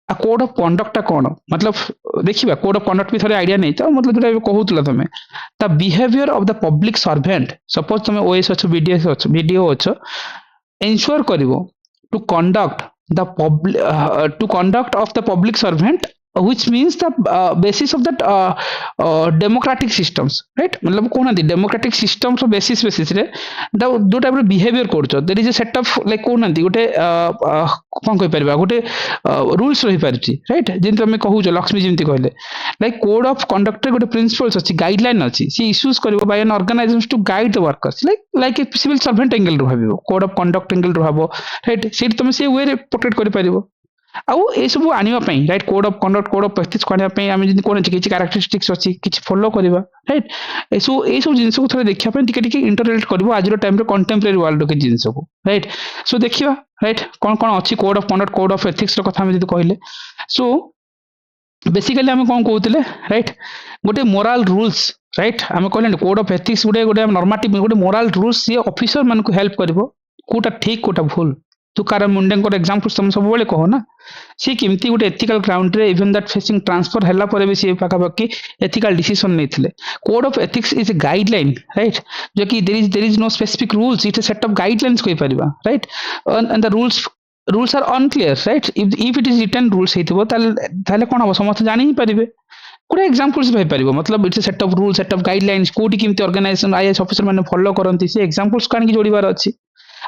आ कोड ऑफ कंडक्ट कोन मतलब देखिबा कोड ऑफ कंडक्ट भी थोड़े आईडिया नै तो मतलब जेटा कहउतला तमे the behaviour of the public servant suppose तुम ओएस अच्छो बीडीएस अच्छो वीडियो अच्छो एंश्योर करिवो to conduct the public to conduct of the public servant which means the basis of that democratic systems right मतलब कोन दी democratic systems basis रे दो टाइप रो बिहेवियर करछो there is a set of like कोन दी गोटे कोन कहि परबा गोटे रूल्स रहि परछि राइट जेन तुम कहू जो लक्ष्मी जेमति कहले लाइक कोड ऑफ कंडक्ट रे गोटे प्रिंसिपल्स अछि गाइडलाइन अछि सी इश्यूज करबो by an organisation to guide the workers like a civil servant angle रो भाबिबो कोड ऑफ कंडक्ट एंगल रो भाबो राइट सेट तुम से वे रे प्रोटेक्ट करि परिबो आउ ए सब आनिबा पई right code of conduct code of ethics कोनिया पई आमे जदी कोन किछि कैरेक्टरिस्टिक्स अछि किछि फॉलो करबा राइट ए सब जिंस को थोड़े देखिया पई टिके टिके इंटरलेट करबो आज रो टाइम रे कंटेम्पररी वर्ल्ड के जिंस को राइट सो देखिबा राइट कोन कोन अछि code of conduct code of ethics रो कथा हम जदी कहले सो बेसिकली आमे कोन कहउतले राइट गोटे मोरल रूल्स राइट आमे कहले कोड ऑफ एथिक्स गोटे गोटे नॉर्मेटिव गोटे मोरल रूल्स ये ऑफिसर मान को हेल्प करबो कोटा ठीक कोटा भूल तुकाराम मुंडेଙ୍କର एग्जांपल्स तुम सब बेले कहो ना सी केमती गोटे एथिकल ग्राउंड रे इवन दैट फेसिंग ट्रांसफर हला पर भी सी पाखापाखि एथिकल डिसीजन नहीं code of ethics is a guideline right जो कि there is no specific rules it a set of guidelines कोई परिबा right and the rules are unclear right if it is written rules हेतिबो ताले कोन हो समस्त जानि ही परिबे गोटे एग्जांपल्स भई परिबो मतलब it's a set of rules set of guidelines कोठी केमती ऑर्गेनाइजेशन आईएएस ऑफिसर माने फॉलो करंती से एग्जांपल्स कान की जोड़ीबार अछि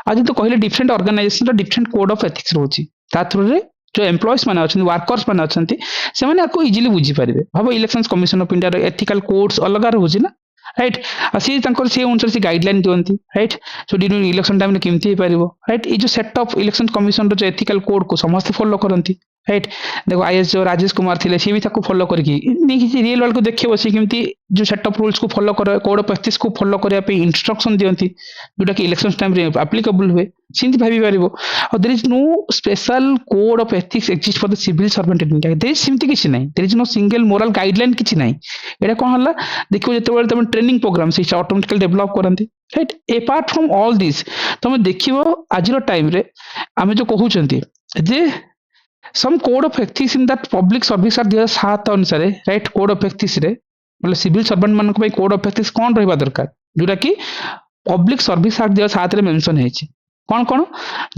आज तो कहले different organisation different code of ethics रोची ता थ्रू रे जो एम्प्लॉयज माने अछंती वर्कर्स माने अछंती से माने आको इजीली बुझी परिबे भाबो इलेक्शंस कमिशन ऑफ इंडिया रो एथिकल कोड्स अलग रहउची ना राइट सी तांकर से अनुसार से गाइडलाइन दियंती right so during election time रे केमती हे परिबो राइट ए जो सेट ऑफ इलेक्शन कमिशन रो जो एथिकल कोड को समस्त फॉलो करंती राइट देखो आईएएस जो राजेश कुमार थिले सी भी ताको फॉलो करकी नहीं किसी रियल वर्ल्ड को देखिए बसी केमती जो सेट ऑफ रूल्स को फॉलो कर कोड ऑफ एथिक्स को फॉलो करिया पे इंस्ट्रक्शन दियंती जोटा कि इलेक्शन टाइम रे एप्लीकेबल हुए सिंती भाबी पारिबो और there is no special code of ethics exist for the civil servant in India there is सिंती किछि नाही there is no single moral guideline किछि नाही एटा कोन हला देखियो जते बेले तुम ट्रेनिंग प्रोग्राम से ऑटोमेटिकली डेवलप करंती right apart from all this तुम देखियो आजिरो टाइम रे आमे जो कहउचंती जे some code of ethics in that public service are there सात अनुसार राइट कोड ऑफ एथिक्स रे मतलब सिविल सर्वेंट मान को कोड ऑफ एथिक्स कोन रहबा दरकार जोटा कि पब्लिक सर्विस एक्ट 2007 रे मेंशन हेछि कौन कौन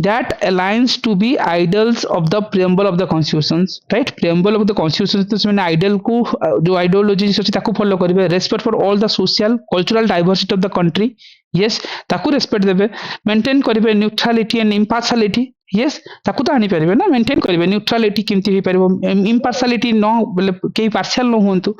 that alliance to be idols of the preamble of the constitutions right preamble of the constitution तो से आइडल को जो आइडियोलॉजी अछि ताको फॉलो करिवे respect for all the social cultural diversity of the country yes ताको रेस्पेक्ट देबे मेंटेन करिवे न्यूट्रलिटी एंड इम्पार्शियलिटी यस ताको तो आनी परिबे ना मेंटेन करिवे न्यूट्रलिटी केमती हे परिबो इम्पार्शियलिटी नो बोले के पार्शियल नो होंतु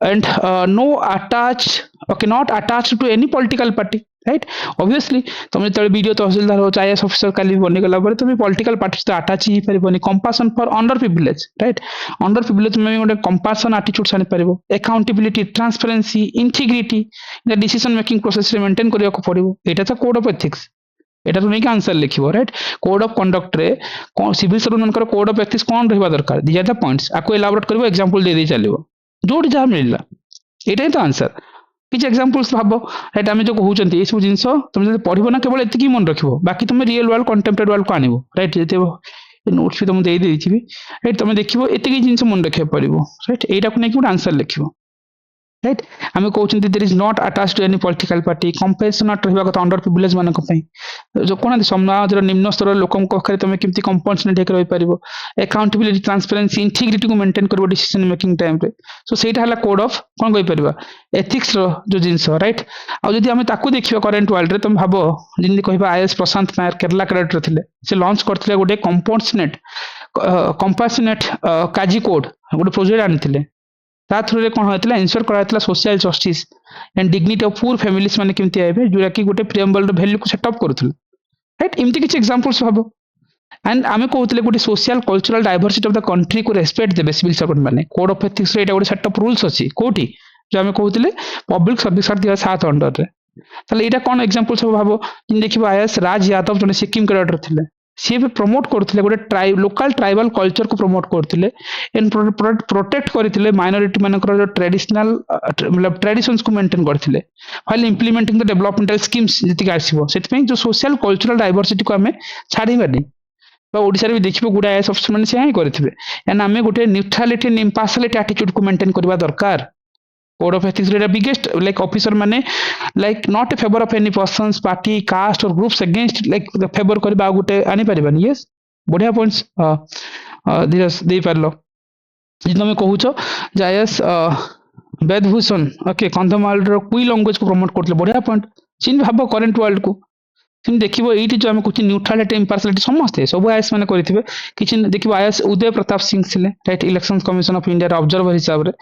and no attach okay not attached to any political party right obviously तुम जब वीडियो तहसीलदार हो चाहे ऑफिसर काली बनी गला पर तुम पॉलिटिकल पार्टी से अटैच ही परिबनी compassion for under privilege right under privilege में गोटे कंपैशन एटीट्यूड सानि परिबो accountability transparency integrity the decision making process रे मेंटेन करिया को पड़िबो एटा तो कोड ऑफ एथिक्स एटा तो नहीं आंसर लिखिबो राइट कोड ऑफ कंडक्ट रे सिविल सर्वेंट मनकर कोड ऑफ एथिक्स कोन रहबा दरकार दीज आर द पॉइंट्स आको एलाबोरेट करबो एग्जांपल दे दे चलिबो जोड़ी जहाँ मिलला एटा ही तो आंसर किछ एग्जांपल्स भाबो राइट आमे जो कहउचंती ए सब जिंस तुम जदि पढिबो ना केवल एतिकी मन रखिबो बाकी तुम रियल वर्ल्ड कंटेम्परेरी वर्ल्ड को आनिबो राइट जते नोट्स भी तुम दे देइथिबी राइट तुम देखिबो एतिकी जिंस मन रखिया पड़िबो राइट एटा को नै कि आंसर लिखिबो राइट आमे कहउचंती there is not attached to any political party compensation not रहबा कथा अंडर प्रिविलेज मानक पई जो कोन समाज रो निम्न स्तर लोकम को खरे तुम केमती कंपनसेट हेक रहि परिबो अकाउंटेबिलिटी ट्रांसपेरेंसी इंटीग्रिटी को मेंटेन करबो डिसीजन मेकिंग टाइम रे सो सेटा हला कोड ऑफ कोन कहि परिबा एथिक्स रो जो जिंस राइट आ जदि आमे ताकू देखिबा करंट वर्ल्ड रे तुम भाबो जिंदी कहिबा आईएएस प्रशांत नायर केरला कैडेट रे थिले से लॉन्च करथिले गोटे कंपैशनेट काजी कोड गोटे प्रोजेक्ट आनिथिले ता थ्रू रे कोन होइतला इंश्योर कराइतला social justice and dignity of poor families माने केमति आइबे जोरा कि गोटे प्रियम्बल रो वैल्यू को सेटअप करथुल राइट इमति किछ एग्जांपल्स भाबो एंड आमे कहउतले गोटे social cultural diversity of the country को रेस्पेक्ट देबे सिविल सर्वेंट माने कोड ऑफ एथिक्स रे एटा गोटे सेट ऑफ रूल्स अछि कोठी जो आमे कहउतले पब्लिक सर्विस एक्ट 2007 अंडर रे ताले एटा कोन एग्जांपल्स भाबो जिन देखिबो आईएएस राज यादव जने सिक्किम कैडेटर थिले सी भी प्रमोट करथिले गोटे ट्राइब लोकल ट्राइबल कल्चर को प्रमोट करथिले एंड प्रोटेक्ट करथिले माइनॉरिटी मानकर जो ट्रेडिशनल मतलब ट्रेडिशंस को मेंटेन करथिले while implementing the developmental schemes जति आसीबो सेतपे जो सोशल कल्चरल डाइवर्सिटी को हमें छाड़ी बानी बा ओडिसा रे भी देखिबो गुडा आईएएस ऑफिसर माने से ही करथिबे एंड हमें गोटे न्यूट्रलिटी एंड इम्पार्शियलिटी एटीट्यूड को मेंटेन करबा दरकार कोड ऑफ एथिक्स रे बिगेस्ट लाइक ऑफिसर माने like not a favour of any persons party caste और ग्रुप्स अगेंस्ट लाइक फेवर करबा गुटे आनी परिबानी यस बढ़िया पॉइंट्स धीरज दे पारलो जे तुम कहूचो जायस वेदभूषण ओके कंधमाल रो क्वी लैंग्वेज को प्रमोट करथले बढ़िया पॉइंट चिन भाबो करंट वर्ल्ड को तुम देखिबो एठी जो हम कुछ न्यूट्रलिटी इम्पार्शियलिटी समस्त सब आईएएस माने करथिबे किछ देखिबो आईएएस उदय प्रताप सिंह थिले right election commission of India observer हिसाब रे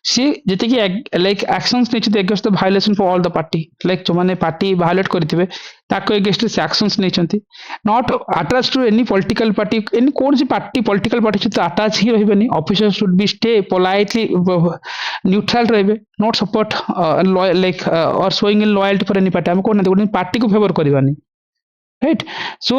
सी जते कि लाइक एक्शंस नेछि against the violation for all the party like जो माने पार्टी वायलेट करथिबे ताको अगेंस्ट से एक्शंस नेछंती not attach to any political party any कोन सी पार्टी पॉलिटिकल पार्टी से अटैच ही रहबेनी officer should be stay politely neutral रहबे नॉट सपोर्ट लाइक और showing in loyalty for any party हम कोन पार्टी को फेवर करबानी राइट सो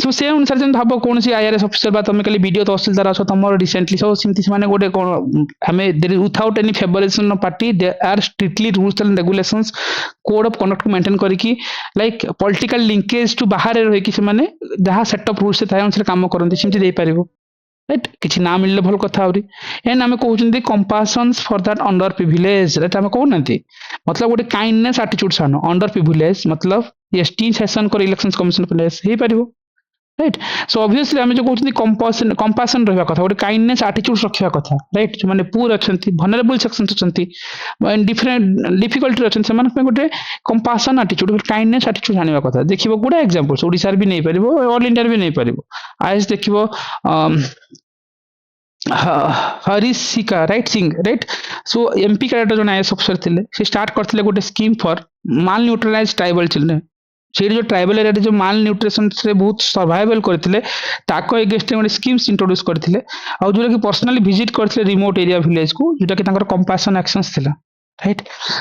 सो से अनुसार जन भाव कौन सी आईआरएस ऑफिसर बा तुम खाली वीडियो तहसीलदार अछ तुम रिसेंटली सो सिमती से माने गोटे कोन हमें without any favouritism of party they are strictly rules and regulations code of conduct को मेंटेन करिकी लाइक पॉलिटिकल लिंकेज टू बाहर रही कि से माने जहां सेटअप रूल्स थाए अनुसार काम करते सिमती दे पारिबो राइट किसी ना मिलले भल कथा आउरी एंड आमे कहउछन्ती compassions for that under privilege right आमे कहउनंती मतलब गोटे काइंडनेस एटीट्यूड सान अंडर प्रिविलेज मतलब एसटी सेशन कर इलेक्शंस कमिशन प्लेस हे पारिबो राइट सो ऑब्वियसली आमे जो कहउछन्ती कंपासन कंपासन रहबा कथा गोटे काइंडनेस एटीट्यूड रखिया कथा राइट जो माने पुअर अछन्ती vulnerable सेक्शंस अछन्ती डिफरेंट डिफिकल्टी अछन्ती सेमान पे गोटे कंपासन एटीट्यूड काइंडनेस एटीट्यूड आनिबा कथा देखिबो गुडा एग्जांपल्स ओडिसा भी नहीं पारिबो ऑल इंडिया भी नहीं पारिबो आइस देखिबो Harshika right Singh right so MP कैडेटर जो आईएएस ऑफिसर थिले से स्टार्ट करथिले गोटे स्कीम फॉर माल न्यूट्रलाइज ट्राइबल चिल्ड्रेन से जो ट्राइबल एरिया जो माल न्यूट्रिशन से बहुत सर्वाइवल करथिले ताको एगेंस्ट गोटे स्कीम्स इंट्रोड्यूस करथिले आ जोटा कि पर्सनली विजिट करथिले रिमोट एरिया विलेज को जोटा कि तांकर कंपासन एक्शंस थिला राइट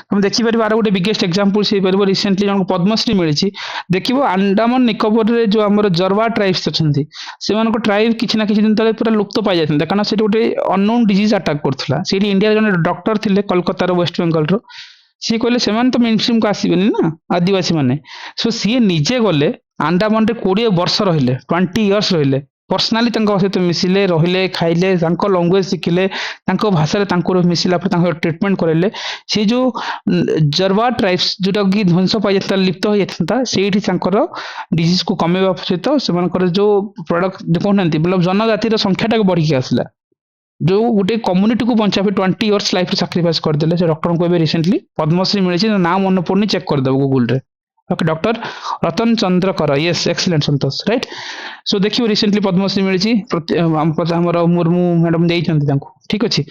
तुम देखि परिबो आरो गोटे बिगेस्ट एग्जांपल से परिबो रिसेंटली जन पद्मश्री मिलिछि देखिबो अंडमान निकोबर रे जो हमर जरवा ट्राइब्स अछंती सेमान को ट्राइब किछि ना किछि दिन तले पूरा लुप्त पाइ जाथन कारण सेठी गोटे अननोन डिजीज अटैक करथला सेठी इंडिया जने डॉक्टर थिले कोलकाता रो वेस्ट बेंगल रो सी कहले सेमान तो मेनस्ट्रीम को आसीबेनी ना आदिवासी माने सो सी निजे गले अंडमान रे 20 वर्ष रहिले 20 इयर्स रहिले पर्सनाली सहित मिसिले रहिले खाइले लैंग्वेज शिखिले भाषा रे मिसिला ट्रिटमेंट करेले से जो जरवा ट्राइब्स जोटा कि ध्वंस पाई लिप्त हो जाता से डिजीज को कमेवा सहित से जो प्रोडक्ट कहते मतलब जनजातिर संख्याटा बढ़ी आसला जो गोटे कम्युनिटी को बचा 20 इयर्स लाइफ सैक्रिफाइस करदे से डॉक्टर को रिसेंटली पद्मश्री मिली ना मन पड़नी चेक करदेव गूगल रे ओके डॉक्टर रतन चंद्र कर यस एक्सीलेंट संतोष राइट सो देखियो रिसेंटली पद्मश्री मिली हमर मुर्मू मैडम देइछन्ती ठीक अच्छे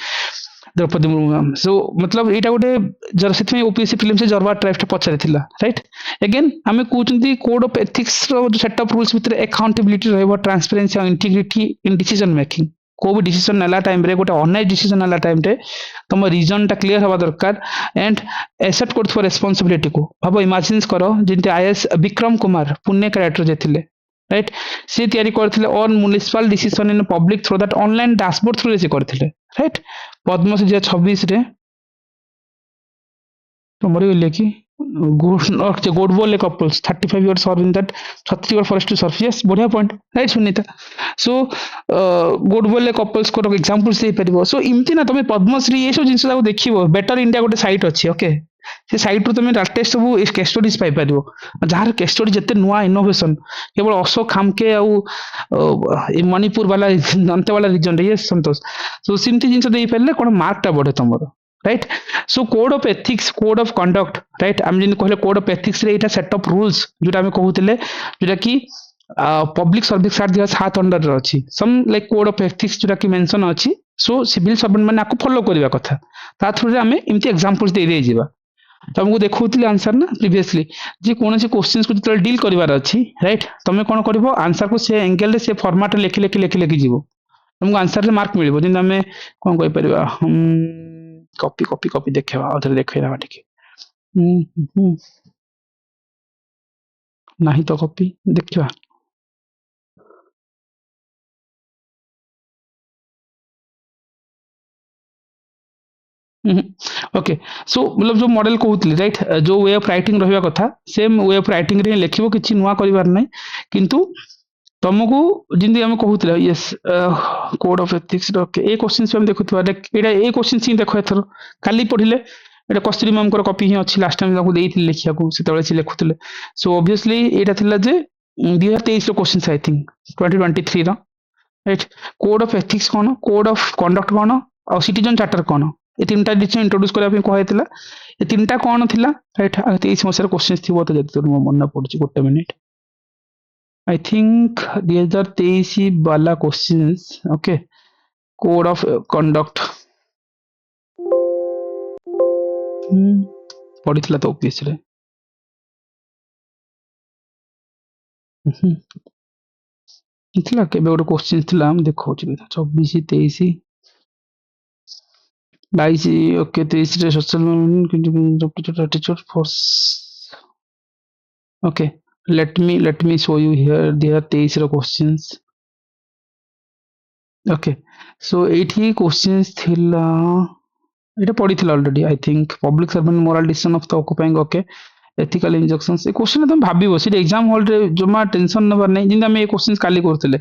द्रौपदी मुर्मू मैम सो मतलब यहाँ गोटे से ओपीएससी फिल्म से जरवा ट्राइब्स पचारि राइट अगेन आम कहते code of ethics setup rules भितर अकाउंटेबिलिटी रहिबो ट्रांसपेरेंसी और इंटीग्रिटी इन डिसीजन मेकिंग को भी डिसीजन नाला टाइम रे गोटे ऑनेस्ट डिसीजन नाला टाइम रे तुम रीजन टा क्लियर हवा दरकार एंड एक्सेप्ट करथो रिस्पांसिबिलिटी को भाबो इमेजिन करो जिनते आईएएस विक्रम कुमार पुणे कैरेक्टर जे थिले राइट से तैयारी करथिले on municipal decision in public through that online dashboard through से करथिले राइट पद्मश्री 2026 रे तो मरी गले कि Godbole couples 35 years serve in that Chhattisgarh forest service yes बढ़िया point right Sunita so Godbole couples को एग्जांपल से परिबो सो इमती ना तुम पद्मश्री ये सब जिंस देखिबो बेटर इंडिया गोटे साइट अच्छी ओके से साइट रू तुम लेटेस्ट सब केस स्टडीज पाई परिबो जहार केस स्टडी जते नुआ इनोवेशन केवल अशोक खामके मणिपुर वाला अंत वाला रीजन रे यस संतोष सो सिमती जिंस दे पाले कोन मार्क टा बढ़े तुमरो right so code of ethics code of conduct right आम जिन कहले कोड ऑफ एथिक्स रे एटा सेट ऑफ रूल्स जोटा हम कहूतिले जोटा कि पब्लिक सर्विस एक्ट 2007 अंडर रे अछि some like code of ethics जोटा कि मेंशन अछि सो सिविल सर्वेंट माने आको फॉलो करबा कथा ता थ्रू रे हमें इमती एग्जांपल्स दे दे जिबा तो हमको देखौतिले आंसर ना प्रीवियसली जे कोनोसी क्वेश्चंस को जतल डील करबार अछि राइट तमे कोन करबो आंसर को से एंगल रे से फॉर्मेट लिखि जिवो तुमको आंसर रे मार्क मिलबो जिन हमें कोन कहि परिबा कॉपी कॉपी कॉपी देखेबा अधर देखेबा ठीक नहीं तो कॉपी देखिबा ओके सो मतलब जो मॉडल कहूतली राइट जो वे ऑफ राइटिंग रहिबा कथा सेम वे ऑफ राइटिंग रे लिखिबो किछि नुवा करिवार नै किंतु तुमको जिंदी हम कहूतले yes code of ethics okay a question हम देखुथबा एटा ए क्वेश्चन सी देखो एथर काली पढिले एटा कस्तूरी मैम को कॉपी ही अछि लास्ट टाइम ताको देइथिले लिखिया को सेतबे से लिखुतले सो ऑब्वियसली एटा थिला जे 2023 रो क्वेश्चन आई थिंक 2023 रो राइट कोड ऑफ एथिक्स कोन कोड ऑफ कंडक्ट कोन और सिटीजन चार्टर कोन ए तीनटा डिस इंट्रोड्यूस करा पे कहैतिला ए तीनटा कोन थिला राइट 23 मसर क्वेश्चन थिबो तो जति तो मन पड़छि गोटे मिनिट आई थिंक 2023 वाला questions okay code of conduct पढ़िथिला तो ओपीएस रे इथला केबे गोटे क्वेश्चन थिला हम देखौछि 24 23 22 ओके 23 रे social teacher force okay let me show you here. There are 23 questions. Okay, so ଏଇଠି questions ଥିଲା, এটা ପଢିଥିଲା already I think. Public servant moral decision of the occupying, okay. Ethical injunctions, A question ତମେ ଭାବିବ ସେଠି exam hall ରେ ଜମା ଟେନସନ ନେବାର ନାହିଁ। ଯେମିତି ଆମେ ଏ questions କାଲି କରୁଥିଲେ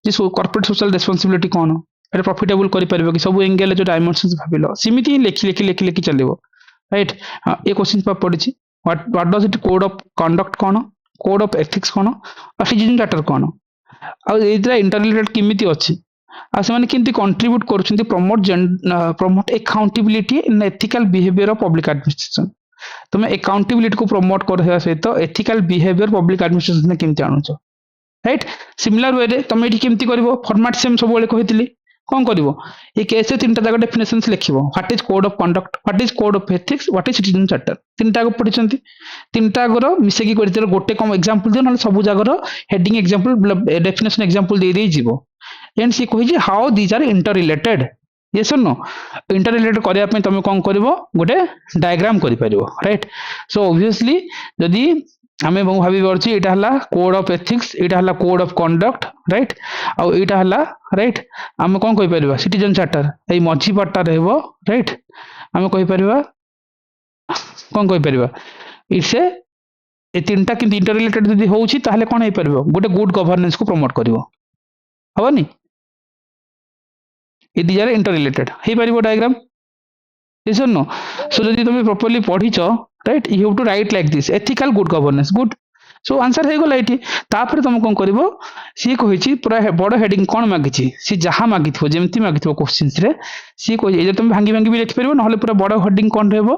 ଯେ corporate social responsibility କଣ, ଏଟା profitable କରିପାରିବ କି, ସବୁ angle ଯୋଉ dimensions ଭାବିଲ ସେମିତି ହିଁ ଲେଖି ଚାଲିବ, right? ଏ questions ପା ପଡିଛି। what does it code of conduct କଣ, code of ethics କଣ, ଆଉ citizen charter କଣ, ଆଉ ଏଇଥିରେ ଇଣ୍ଟରରିଲେଟେଡ କେମିତି ଅଛି, ଆଉ ସେମାନେ କେମିତି କଣ୍ଟ୍ରିବ୍ୟୁଟ କରୁଛନ୍ତି promote accountability in ethical behaviour of public administration. ତମେ ଏକାଉଣ୍ଟେବିଲିଟି କୁ ପ୍ରମୋଟ କରିବା ସହିତ ଏଥିକାଲ ବିହେଭିୟର ପବ୍ଲିକ ଆଡମିନିଷ୍ଟ୍ରେସନ କେମିତି ଆଣୁଛ, ରାଇଟ୍? ସିମିଲାର ୱେରେ ତମେ ଏଠି କେମିତି କରିବ, ଫର୍ମାଟ ସେମ୍ ସବୁବେଳେ କହିଥିଲି। କଣ କରିବ, ଏ କେସରେ ତିନିଟା ଯାକ ଡେଫିନେସନ୍ସ ଲେଖିବ। What is code of conduct, what is code of ethics, what is citizen charter. ତିନିଟା ଯାକ ପଢିଛନ୍ତି, ତିନିଟା ଯାକର ମିଶେଇକି କରିଦେଲେ ଗୋଟେ କମ ଏକ୍ସାମ୍ପଲ ଦିଅ, ନହେଲେ ସବୁ ଜାଗାର ହେଡିଂ ଏକ୍ସାମ୍ପଲ ଡେଫିନେସନ ଏକ୍ସାମ୍ପଲ ଦେଇ ଯିବ। ଏଣ୍ଡ ସି କହିଛି how these are interrelated, yes or no? Interrelated କରିବା ପାଇଁ ତମେ କଣ କରିବ, ଗୋଟେ ଡାଇଗ୍ରାମ କରିପାରିବ, ରାଇଟ୍? ସୋ obviously ଯଦି ଆମେ ମୁଁ ଭାବି ପାରୁଛି ଏଇଟା ହେଲା କୋଡ ଅଫ ଏଥିକ୍ସ, ଏଇଟା ହେଲା କୋଡ ଅଫ କଣ୍ଡକ୍ଟ, ରାଇଟ୍? ଆଉ ଏଇଟା ହେଲା, ରାଇଟ୍, ଆମେ କଣ କହିପାରିବା ସିଟିଜେନ ଚାର୍ଟର। ଏଇ ମଝି ପାର୍ଟଟା ରହିବ, ରାଇଟ୍? ଆମେ କହିପାରିବା କଣ କହିପାରିବା, ଇଟ୍ସ ଏ ତିନିଟା କିନ୍ତୁ ଇଣ୍ଟର ରିଲେଟେଡ ଯଦି ହଉଛି ତାହେଲେ କଣ ହେଇପାରିବ, ଗୋଟେ ଗୁଡ ଗଭର୍ନେନ୍ସ କୁ ପ୍ରମୋଟ କରିବ, ହବନି? ଏ ଦି ଜାରେ ଇଣ୍ଟର ରିଲେଟେଡ ହେଇପାରିବ diagram, yes or no? So ଯଦି ତମେ ପ୍ରପରଲି ପଢିଛ, right, you have to write like this, ethical good governance, good. So answer ହେଇଗଲା ଏଠି। ତାପରେ ତମେ କଣ କରିବ, ସିଏ କହିଛି ପୁରା ବଡ ହେଡିଂ କଣ ମାଗିଛି, ସିଏ ଯାହା ମାଗିଥିବ ଯେମିତି ମାଗିଥିବ କୋଶ୍ଚିନ୍ସ ରେ, ସିଏ କହିଛି ଏଇଟା ତମେ ଭାଙ୍ଗି ଭାଙ୍ଗି ବି ଲେଖିପାରିବ, ନହେଲେ ପୁରା ବଡ ହେଡିଂ କଣ ରହିବ,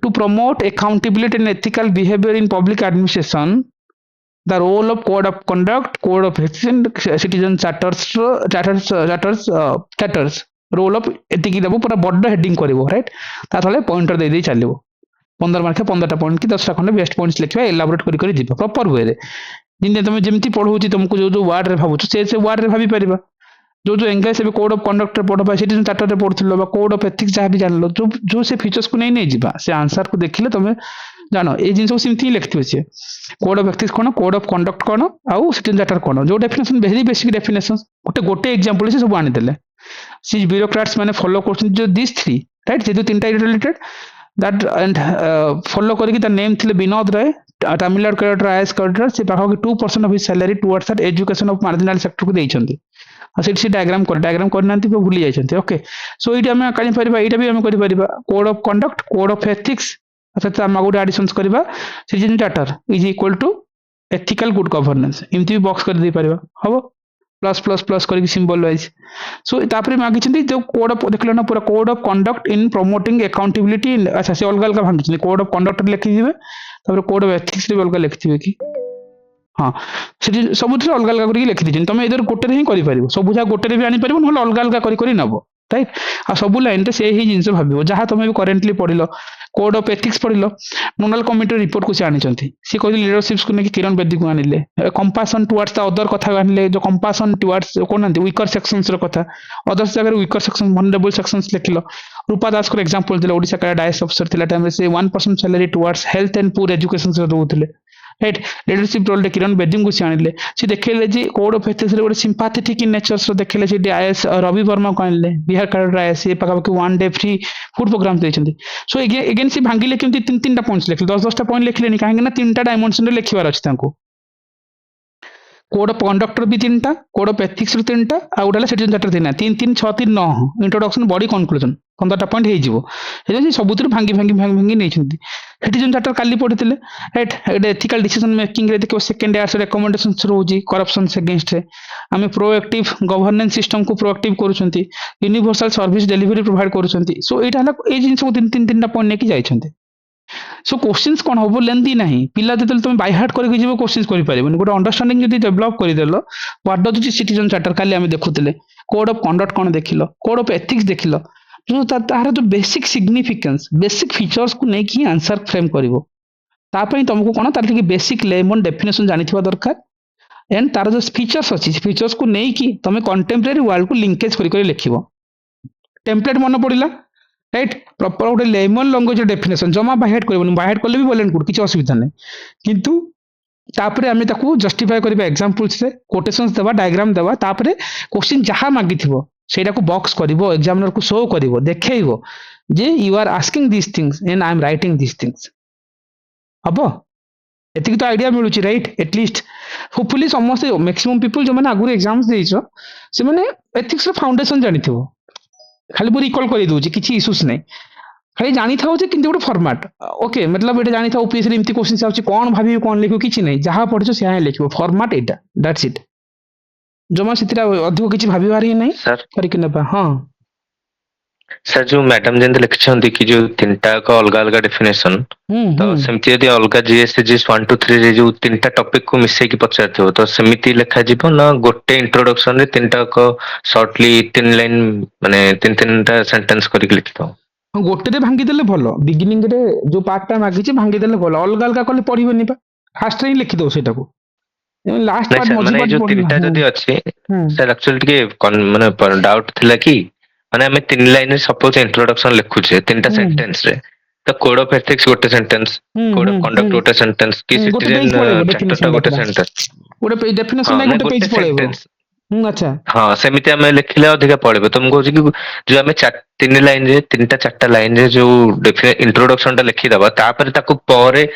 to promote accountability and ethical behavior in public administration, the role of code of conduct, code of ethics and citizen charters role of ଏତିକି ଦେବ, ପୁରା ବଡ ହେଡିଂ କରିବ, ରାଇଟ୍? ତା ତଳେ ପଏଣ୍ଟର ଦେଇ ଚାଲିବ। 15 ମାର୍କ 15ଟା ପଏଣ୍ଟ କି 10ଟା ଖଣ୍ଡେ ବେଷ୍ଟ ପଏଣ୍ଟସ ଲେଖିବା, ଏଲାବୋରେଟ କରି ଯିବ ପ୍ରପର ୱେରେ। ଯେମିତି ତମେ ଯେମିତି ପଢଉଛି ତମକୁ ଯୋଉ ୱାର୍ଡରେ ଭାବୁଛ ସେ ୱାର୍ଡରେ ଭାବି ପାରିବା। जो एंगेज भी कोड ऑफ कंडक्ट पढ़ा सिटीजन चार्टर पढ़ुल कोड ऑफ एथिक्स जहाँ भी जान जो जो से फीचर्स को नहीं जा से आंसर को देखिले तुम जान ये जिन सब सेमती लिखिथे सी कोड ऑफ एथिक्स कौन कोड ऑफ कंडक्ट कौन आउ सिटीजन चार्टर कौन जो डेफिनेशन वेरी बेसिक डेफिनेशन गोटे गोटे एग्जांपल से सब आनीदे सी ब्यूरोक्राट्स मैंने फॉलो कर दिस थ्री राइट जेहतु तीन time related that and follow करके नेम थे Vinod Rai Tamil Nadu cadre IAS cadre से पाखा 2% of his salary towards that education of marginal sector को देइछंती से डायग्राम करना भूली जाइए ओके सो ये आम कहीं यहाँ भी आम कर code of conduct code of ethics सहित आम गोटे आडिशंस करवा citizen charter is equal to ethical good governance एमती भी बॉक्स कर दे पारिबा हम प्लस प्लस प्लस करके सिंबल वाइज सो तापर मागी जो कोड ऑफ देख ना पूरा code of conduct in promoting accountability अच्छा से अलग अलग भांगी कोड ऑफ कंडक्ट लिखिथे कोड ऑफ एथिक्स भी अलग लिखिथे कि हाँ सब अलग अलग करके लिखी दीजिए तुम इधर गोटे ही कर सब जगह गोटे भी आनीपर ना अलग अलग कर नब राइट आ सब लाइन से ही जिन भाव जहाँ तुम भी करेन्टली पढ़ल कोड ऑफ एथिक्स पढ़ल नोडाल कमिटी रिपोर्ट को सी आनी सी कहते लीडरशिप्स को लेकिन किरण बेदी को आनिले कंपासन टुवर्ड्स द अदर कथा आनिले जो कंपासन टुवर्ड्स कौन वीकर सेक्शंस कथा अदर्स जगह वीकर सेक्शन वनरेबल सेक्शंस लिखिल रूपा दास को एग्जांपल दिला ओडिशा का डायस अफसर थिला टाइम रे से 1% salary towards health and poor education से दउथिले right leadership role Kiran Bedi को सी आनिले सी देखले जे कोड ऑफ एथिक्स रे गोटे सिंपैथेटिक इन नेचर्स रो देखले सी आईएएस रवि वर्मा को आनिले बिहार कैडर आईएएस ये पाखा one day free food programme देइछन्ती सो अगेन सी भांगिले केमती तीन तीन टा पॉइंट्स लिखले 10 टा पॉइंट लिखलेनी काहे ना तीन टा डायमेंशन रे लिखिबार अछि तांको कोड ऑफ कंडक्टर भी तीन टा कोड ऑफ एथिक्स रो तीन टा आ गोटे सिटीजन चार्टर तीन 3 3 6 3 9 इंट्रोडक्शन बॉडी कंक्लूजन 15 टा पॉइंट हे जिवो हे सबुतिर भांगी भांगी भांगी भांगी नेइछन्ती सिटीजन चार्टर काली पढ़िथिले राइट एटे एथिकल डिसीजन मेकिंग रे देखो सेकंड इयर्स रिकमेंडेशंस रोजी करप्शन अगेंस्ट रे आमे प्रोएक्टिव गवर्नेंस सिस्टम को प्रोएक्टिव करूछन्ती यूनिवर्सल सर्विस डिलीवरी प्रोवाइड करूछन्ती सो एटा हला ए जिंस को तीन तीन तीन टा पॉइंट नेकी जाइछन्ती सो क्वेश्चंस कौन हम लेंदी ना पिला जो तुम बाय हार्ट करके जीव क्वेश्चंस कर पारिबनी गोटे अंडरस्टैंडिंग जब डेभलप करदेल व्हाट डज सिटीजन चार्टर काली आम देखुले कोड ऑफ कंडक्ट कौन देखिल कोड ऑफ एथिक्स देखिल जो तार जो बेसिक सिग्निफिकेंस बेसिक फीचर्स को लेकिन आंसर फ्रेम कर तुमको कौन तार बेसिक लेमन डेफिनेशन जानी दरकार एंड तार जो फीचर्स अच्छी फीचर्स को लेकिन तुम कंटेम्परेरी वर्ल्ड को लिंकेज कर लिख टेम्पलेट मन पड़ा राइट प्रॉपर गोटे लेमन लैंग्वेज डेफिनेशन जमा बाय हार्ट करबनी बाय हार्ट कले भी बोलेन गुड किसी असुविधा नहीं किंतु तापर आम ताकू जस्टिफाई करबा एग्जांपल्स रे कोटेशंस देबा डायग्राम देबा तापर क्वेश्चन जहां मागिथिबो सेटा को बॉक्स करिवो एग्जामिनर को शो करिवो देखैबो जे you are asking this things and I am writing this things हबो एतिक तो आइडिया मिलुची राइट एटलीस्ट होपफुली समस्त मैक्सिमम पीपल जो माने आगुर एग्जाम्स देइछो से माने एथिक्स रो फाउंडेशन जानिथिबो खाली वो रिकॉल कर दूची किसी इश्यूज नहीं खाली जानी था कि गोटे फॉर्मेट ओके मतलब ये जानी था ओपीएससी एमती क्वेश्चन आउची कौन भाभी कौन लिखो किछि नहीं जहां पढ़िछो से ही लिखिबो फॉर्मेट एटा दैट्स इट जमा सितरा अधिक किछि भाबिबार ही नहीं सर करिक नेबा हां सर जो मैडम जेंद लिखिछंती कि जो तीनटा का अलग अलग डेफिनेशन तो सेमती यदि अलग जीएसजीएस 1 2 3 रे जो तीनटा टॉपिक को मिसै की पचारथिबो तो सेमिति लिखा जिवो ना गोटे इंट्रोडक्शन रे तीनटा को शॉर्टली 3 लाइन माने तीन तीनटा सेंटेंस करिक लिखितो गोटे रे भांगी देले भलो बिगिनिंग रे जो पार्टटा मागिछि भांगी देले भलो अलग अलग कले पढिबोनी बा फास्ट रे लिखि दो सेटा को लास्ट नहीं पार्ट सर मझी माने पार्ट जो पढिना तीनटा जदि अछि सर एक्चुअली के माने डाउट थिला कि माने हमें 3 लाइन रे सपोज इंट्रोडक्शन लिखुछे तीनटा सेंटेंस रे तो कोड ऑफ एथिक्स गोटे सेंटेंस कोड ऑफ कंडक्ट गोटे सेंटेंस कि गोटे पेज सिटीजन पळेबो चैप्टर डेफिनेशन गोटे डाटा सेंटेंस गोटे पेज डेफिनेशन हाँ ना नहीं गोटे गोटे पेज पळेबो सेंटेंस अच्छा हाँ सेमिति आमे लिखिले अधिका पड़िबो तो कहूँ कि जो आमे 3 लाइन रे 3टा 4टा लाइन रे जो इंट्रोडक्शन टा लिखि दबा तापर ताकू परे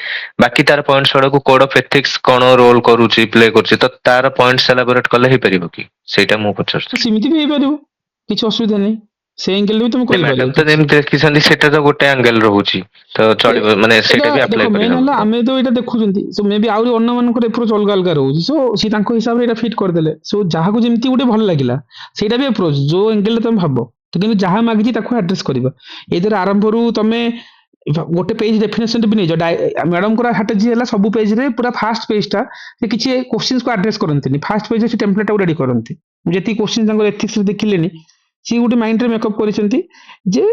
बाकी तार पॉइंट्स गुड़ा को कोड ऑफ एथिक्स कोन रोल करूची प्ले करूची तो तार पॉइंट्स एलाबोरेट कले हे परिबो कि सेटा मु पचर तो सिमिति भी हेइपारिबो किछ असुविधा नहीं से एंगल भी तुम करि मैडम पारिबो तो जेम देखिसंदी सेटा तो गोटे एंगल रहूची तो चलिबो माने सेटा भी अप्लाई देखो करि मेन हला हबो आमे तो एटा देखुचंती सो मे बी आउरी अन्य मानकर अप्रोच अलग अलग रहउची सो सी तांको हिसाब रे एटा फिट कर देले सो जहा को जेमती गुटे भल लागिला सेटा भी अप्रोच जो एंगल तुम भाबो तो किंतु जहा मागिची ताको एड्रेस करबा एदर आरंभ रु तमे गोटे पेज डेफिनेशन भी नहीं मैडम को स्ट्रेटेजी है सब पेज रे पूरा फास्ट पेजटा से किसी क्वेश्चंस को एड्रेस करते फास्ट पेज से टेम्पलेट रेडी करते जी क्वेश्चन एथिक्स देखिले सी गोटे माइंड रे मेकअप करछंती जे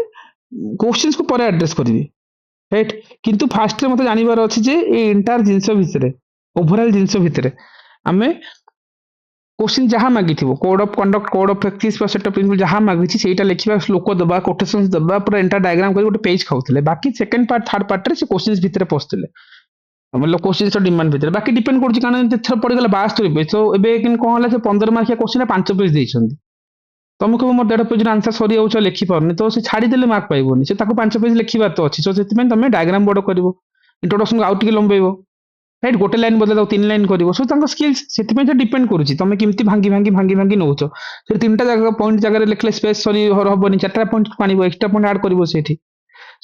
क्वेश्चंस को पर एड्रेस करिवे राइट किंतु फास्ट रे मते जानिबार अछि जे ए एंटायर जिंस भितरे ओवरऑल जिंस भितरे आमे क्वेश्चन जहां मागिथिबो code of conduct code of practice पर सेट ऑफ प्रिंसिपल जहां मागिछि सेटा लिखिबा श्लोक दबा कोटेशंस दबा पूरा एंटायर डायग्राम कर गोटे पेज खाउथिले बाकी सेकंड पार्ट थर्ड पार्ट रे से क्वेश्चंस भितरे पस्थिले मतलब क्वेश्चंस रो डिमांड भितरे बाकी डिपेंड करछि कारण थर पड़ गेला 72 पेज तो एबे किन कोन होला से 15 मार्किया क्वेश्चन 5 पेज देइछंती तुम कहो मोर 1.5 पेज आंसर सरी जाउछ लिखि परनी तो से छाडी देले मार्क पाइबोनी से ताको 5 पेज लिखिबा तो अछि सो सेति में तुम डायग्राम बोर्ड करबो इंट्रोडक्शन को आउट के लंबेबो राइट गोटे लाइन बदला 3 लाइन करिवो सो तांको स्किल्स सेति में डिपेंड करूची तुम केमती भांगी भांगी भांगी भांगी नउछ से तीनटा जगह पॉइंट जगह लिखले स्पेस सरी हबनी 4टा पॉइंट पानिबो एक्स्ट्रा पॉइंट ऐड करिवो सेठी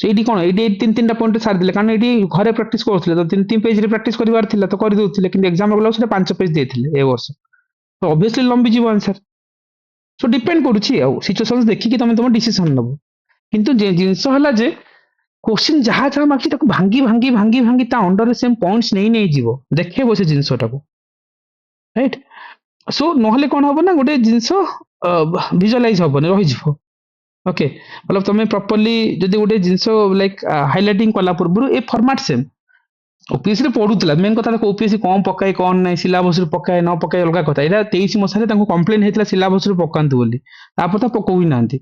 सेठी कोन एडी 3 पॉइंट सार दिले कारण एडी घरे प्रैक्टिस करथले तो 3 पेज रे प्रैक्टिस करिवार थिला तो करि दोथले किंतु एग्जाम गला से 5 पेज देथिले ए वर्ष तो ऑब्वियसली लंबी जीव आंसर सो डिपेंड करूची आ सिचुएशंस देखि कि तुम डिसीजन नबो किंतु जे जिंस हला जे क्वेश्चन जहां जहां मागछि ताको भांगी भांगी भांगी भांगी ता अंडर सेम पॉइंट्स नहीं जीवो देखेबो से जिंसटाको राइट सो नहले कोन हबो ना गोटे जिंस विजुअलाइज हबो रहि जीवो ओके मतलब तुम प्रॉपर्ली जदी गोटे जिंस लाइक हाइलाइटिंग कला पूर्व ए फॉर्मेट सेम ओपीएससी रे पढुतला मेन कथा देखो ओपीएससी कौन पकाए कौन नहीं सिलेबस रे पकाए न पकाए अलग कथा एटा 23 मसारे तांको कंप्लेन हेतला सिलेबस रे पकांतु बोली तापर तो पकौ ही नांती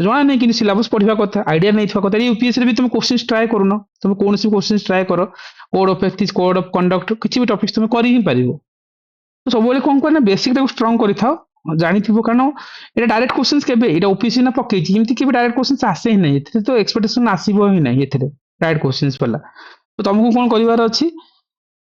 जना नहीं कि सिलेबस पढ़ा कथा आइडिया नहीं था कथा यूपीएससी भी तुम क्वेश्चन ट्राए करूनो तुम कौन सी क्वेश्चन ट्राए करो code of ethics code of conduct किसी भी टॉपिक्स तुम कर ही पारिबो तो सब बेले कोन करना बेसिक टाको स्ट्रांग करि थाओ जानि थिबो कारण एटा डायरेक्ट क्वेश्चंस केबे एटा ओपीएससी ना पकै छी हिमती केबे डायरेक्ट क्वेश्चंस आसे ही नहीं एथे तो एक्सपेक्टेशन आसीबो ही नहीं एथे डायरेक्ट क्वेश्चंस पला तो तुमको कोन करिवार अछि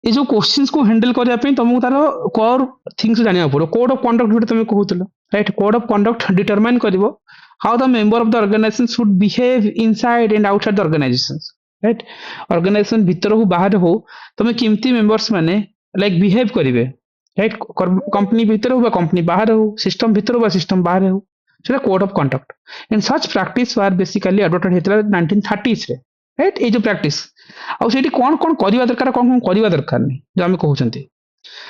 ए जो क्वेश्चंस को हैंडल करिया पे तुमको तार कोर थिंग्स जानिया पड़ो कोड ऑफ कंडक्ट भी तुम कहूतलो right code of conduct determine करिवो how the member of the organization should behave inside and outside the organization right organization भीतर हो बाहर हो तुम किमती मेंबर्स माने लाइक बिहेव करिवे राइट कंपनी भीतर हो कंपनी बाहर हो सिस्टम भीतर हो सिस्टम बाहर हो सेटा code of conduct and such practice were basically adopted हेतला 1930s रे राइट ए जो प्रैक्टिस आ सेठी कोन कोन करिवा दरकार कोन करिवा दरकार नहीं जो हम कहउचंती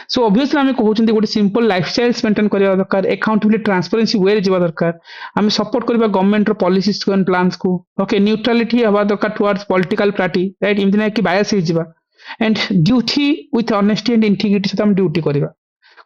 सो ऑब्वियसली आम कहते गोटे सिंपल लाइफस्टाइल मेंटेन करवा दरकार अकाउंटेबिलिटी ट्रांसपेरेंसी वे जीवा दरकार आम सपोर्ट करबा गवर्नमेंट रो पॉलिसीज को एंड प्लान्स को ओके न्यूट्रलिटी हवा दरकार टुवर्ड्स पॉलिटिकल पार्टी राइट इमति ना कि बायस हो जीवा and duty with honesty and integrity से हम ड्यूटी करबा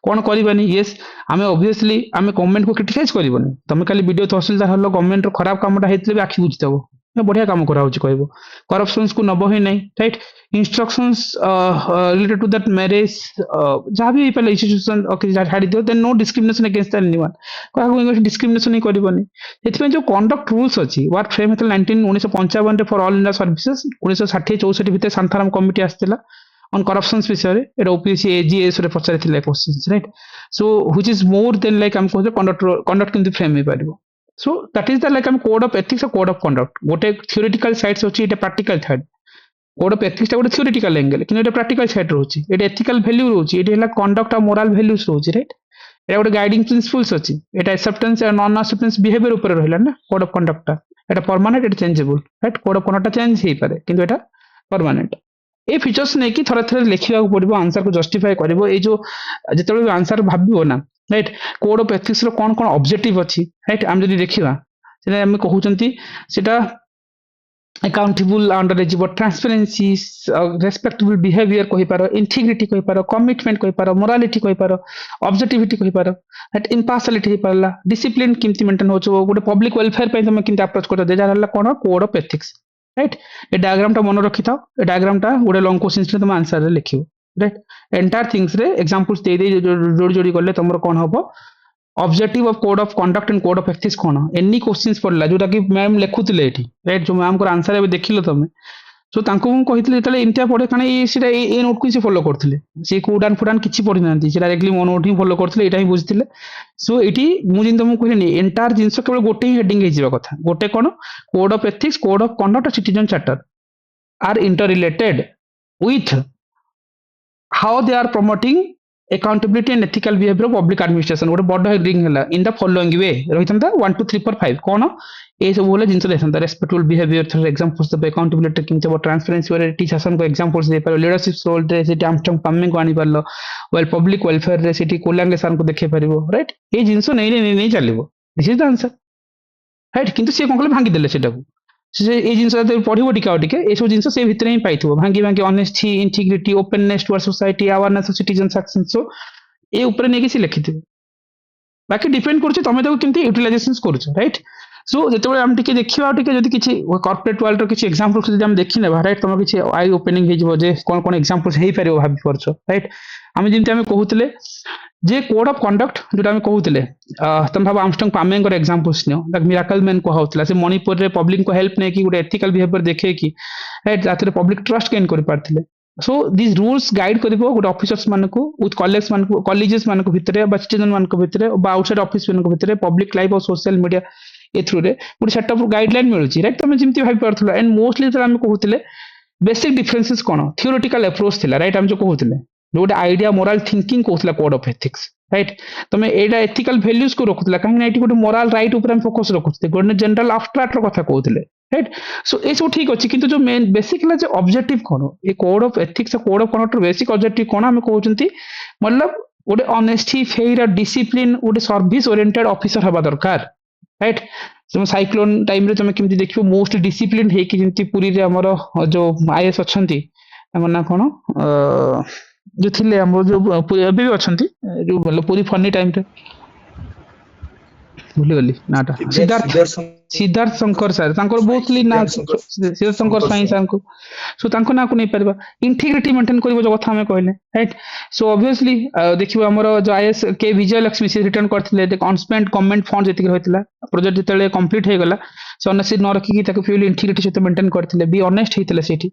कोन करबानी यस आम ऑब्वियसली आम गवर्नमेंट को क्रिटिसाइज करबनी तुम खाली वीडियो तहसीलदार हलो गवर्नमेंट रो खराब कामटा हेतले भी आखि बुझितबो बढ़िया काम करा कहब करप्शंस को नब ही नहीं right instructions related to that marriage जहाँ भी पहले इंस्टीट्यूशन छाड़ी दियो then no discrimination against anyone क्या डिस्क्रिमिनेशन ही करबनी एथिपे जो कंडक्ट रूल्स अछि वर्क फ्रेम हेतल 1955 रे फॉर ऑल इंडिया सर्विसेज 1960 64 भितर सांथाराम कमिटी आस्थिला on corruptions विषय रे एटा ओपीसी एजीएस रे पचारिथिले questions right so which is more than like हम कहते कंडक्ट किंतु फ्रेम हे पारिबो so that is the like हम कोड ऑफ एथिक्स और कोड ऑफ कंडक्ट गोटे थ्योरेटिकल साइड्स अछि एटा practical side code of ethics गोटे थ्योरेटिकल एंगल किंतु एटा प्रैक्टिकल साइड रहउछि एटा एथिकल वैल्यू रहउछि एटा हला कंडक्ट और मोरल वैल्यूज रहउछि राइट एटा गोटे गाइडिंग प्रिंसिपल्स अछि एटा एक्सेप्टेंस और नॉन एक्सेप्टेंस बिहेवियर ऊपर रहला ना कोड ऑफ कंडक्ट एटा परमानेंट एटा changeable right code of conduct change हे पारे किंतु एटा परमानेंट ए फीचर्स नहीं कि थरे थरे लिखा पड़ो आंसर को जस्टिफाई करिवो ए जो जिते आंसर भाबिबो ना राइट कोड ऑफ एथिक्स रो कौन कौन ऑब्जेक्टिव अछि राइट हम जदि देखिबा सेटा हम कहउचंती सेटा अकाउंटेबल अंडर एजिबो ट्रांसपेरेंसी रेस्पेक्टेबल बिहेवियर कहि पारो इंटीग्रिटी कहि पारो कमिटमेंट कहि पारो मोरालिटी कहि पारो ऑब्जेक्टिविटी कहि पारो राइट इम्पार्शियलिटी पारला डिसिप्लिन किमती मेंटेन होचो गोटे पब्लिक वेलफेयर पे तुम किमती अप्रोच कर दे जाला कोन code of ethics right a diagram टा मन रखि थाओ ए डायग्राम टा गोटे लॉन्ग क्वेश्चंस रे तुम आंसर रे लिखियो राइट एंटायर थिंग्स रे एग्जांपल्स दे दे जोड़ी जोड़ी करले तुमर कोन हबो objective of code of conduct and code of ethics cone any questions पड़ला जोटा कि मैम लिखुतले एठी राइट जो मैम को आंसर एबे देखिलो तमे सो तांको मु कहितले तले इंटिया पढे काने ए सिटा ए नोट को से फॉलो करथिले से कोडान फुडान किछि पढि नांती से डायरेक्टली मो नोट ही फॉलो करथिले एटा ही बुझथिले सो एठी मु जिन तुमको कहलेनी एंटायर जिंस केवल गोटे ही हेडिंग हे जिबा कथा गोटे कोन code of ethics code of conduct और citizen charter are interrelated with how they are promoting accountability and ethical behavior of public administration गोटे बड़ हेडिंग हला इन द फॉलोइंग वे रहितंता 1 2 3 4 5 कोन ए सब बोले जिंस देसंता respectful behaviour through examples the accountability किंते ट्रांसपेरेंसी वे टी शासन को एग्जांपल्स दे पारो लीडरशिप रोल रे से आमस्ट्रंग पामिंग को आनी पारलो वेल पब्लिक वेलफेयर रे सिटी कोलांगे सान को देखे परिबो राइट ए जिंस नहीं चलिबो this is the answer right किंतु से कोन भांगी देले सेटा को से ए जिंस पढ़िबो टिके ए सब जिंस से भितर ही पाइथबो भांगी भांगी honesty integrity openness towards society awareness of citizen action so ए ऊपर नहीं कि लिखिथिबो बाकी डिपेंड करछ तमे ताको केमती यूटिलाइजेशंस करछ राइट सो जेतेबे हम टिके देखिबा टिके जदि किछि कॉर्पोरेट वर्ल्ड रो किछि एग्जांपल्स जदि हम देखि नेबा राइट तमे किछि आई ओपनिंग हे जबो जे कोन कोन एग्जांपल्स हेई परिबो भाबि परछ राइट हम जेमती हम कहउतले जे कोड ऑफ कंडक्ट जोटा हम कहउतले तम भाबो आर्मस्ट्रांग पामेंग रो एग्जांपल्स नियो लाइक मिराकल मैन को होतला से मणिपुर रे पब्लिक को हेल्प नै कि गुड एथिकल बिहेवियर देखे कि राइट जाते पब्लिक ट्रस्ट गेन कर पारथिले सो दिस रूल्स गाइड करिवो गुड ऑफिसर्स मानको विथ कॉलेज मानको कॉलेजेस मानको भितरे बा सिटीजन मानको भितरे बा आउटसाइड ऑफिस मानको भितरे पब्लिक लाइफ और सोशल मीडिया ए थ्रू रे गुड सेट ऑफ गाइडलाइन मिलुची राइट तमे जिमती भाबी परथला एंड मोस्टली तो हम कहउतले बेसिक डिफरेंसेस कोन थियोरेटिकल अप्रोच थिला राइट हम जो कहउतले गोटे आइडिया मोरल थिंकिंग कहउतला कोड ऑफ एथिक्स राइट तमे एडा एथिकल वैल्यूज को रखुतला काहे एटी गोटे मोरल राइट ऊपर हम फोकस रखुते गोटे जनरल एब्स्ट्रैक्ट रो कथा कहउतले राइट सो ए सब ठीक अछि किंतु जो मेन बेसिक ला जे ऑब्जेक्टिव कोन ए code of ethics code of conduct basic objective कोन हम कहउचंती मतलब गोटे ऑनेस्टी फेयर डिसिप्लिन गोटे सर्विस ओरिएंटेड ऑफिसर हबा दरकार राइट तुम साइक्लोन टाइम रे तुम केमती देखियो मोस्ट डिसिप्लिन हे कि जेमती पुरी रे हमर जो आईएएस अछंती हमर ना कोन जो थिले हमर जो अभी भी अछंती जो मतलब पूरी फनी टाइम रे भूली गली नाटा सिद्धार्थ शंकर सर तांकर मोस्टली ना सिद्धार्थ शंकर साई सर को सो तांको ना को नहीं परबा इंटीग्रिटी मेंटेन करबो जो कथा हमें कहले राइट सो ऑब्वियसली देखिबो हमर जो आईएएस के विजय लक्ष्मी से रिटर्न करथिले द कॉन्स्पेंट कमेंट फंड जति होइतिला प्रोजेक्ट जतले कंप्लीट हे गला से ऑनेस्टी न रखी कि ताको फ्यूल इंटीग्रिटी से मेंटेन करथिले बी ऑनेस्ट हितले सेठी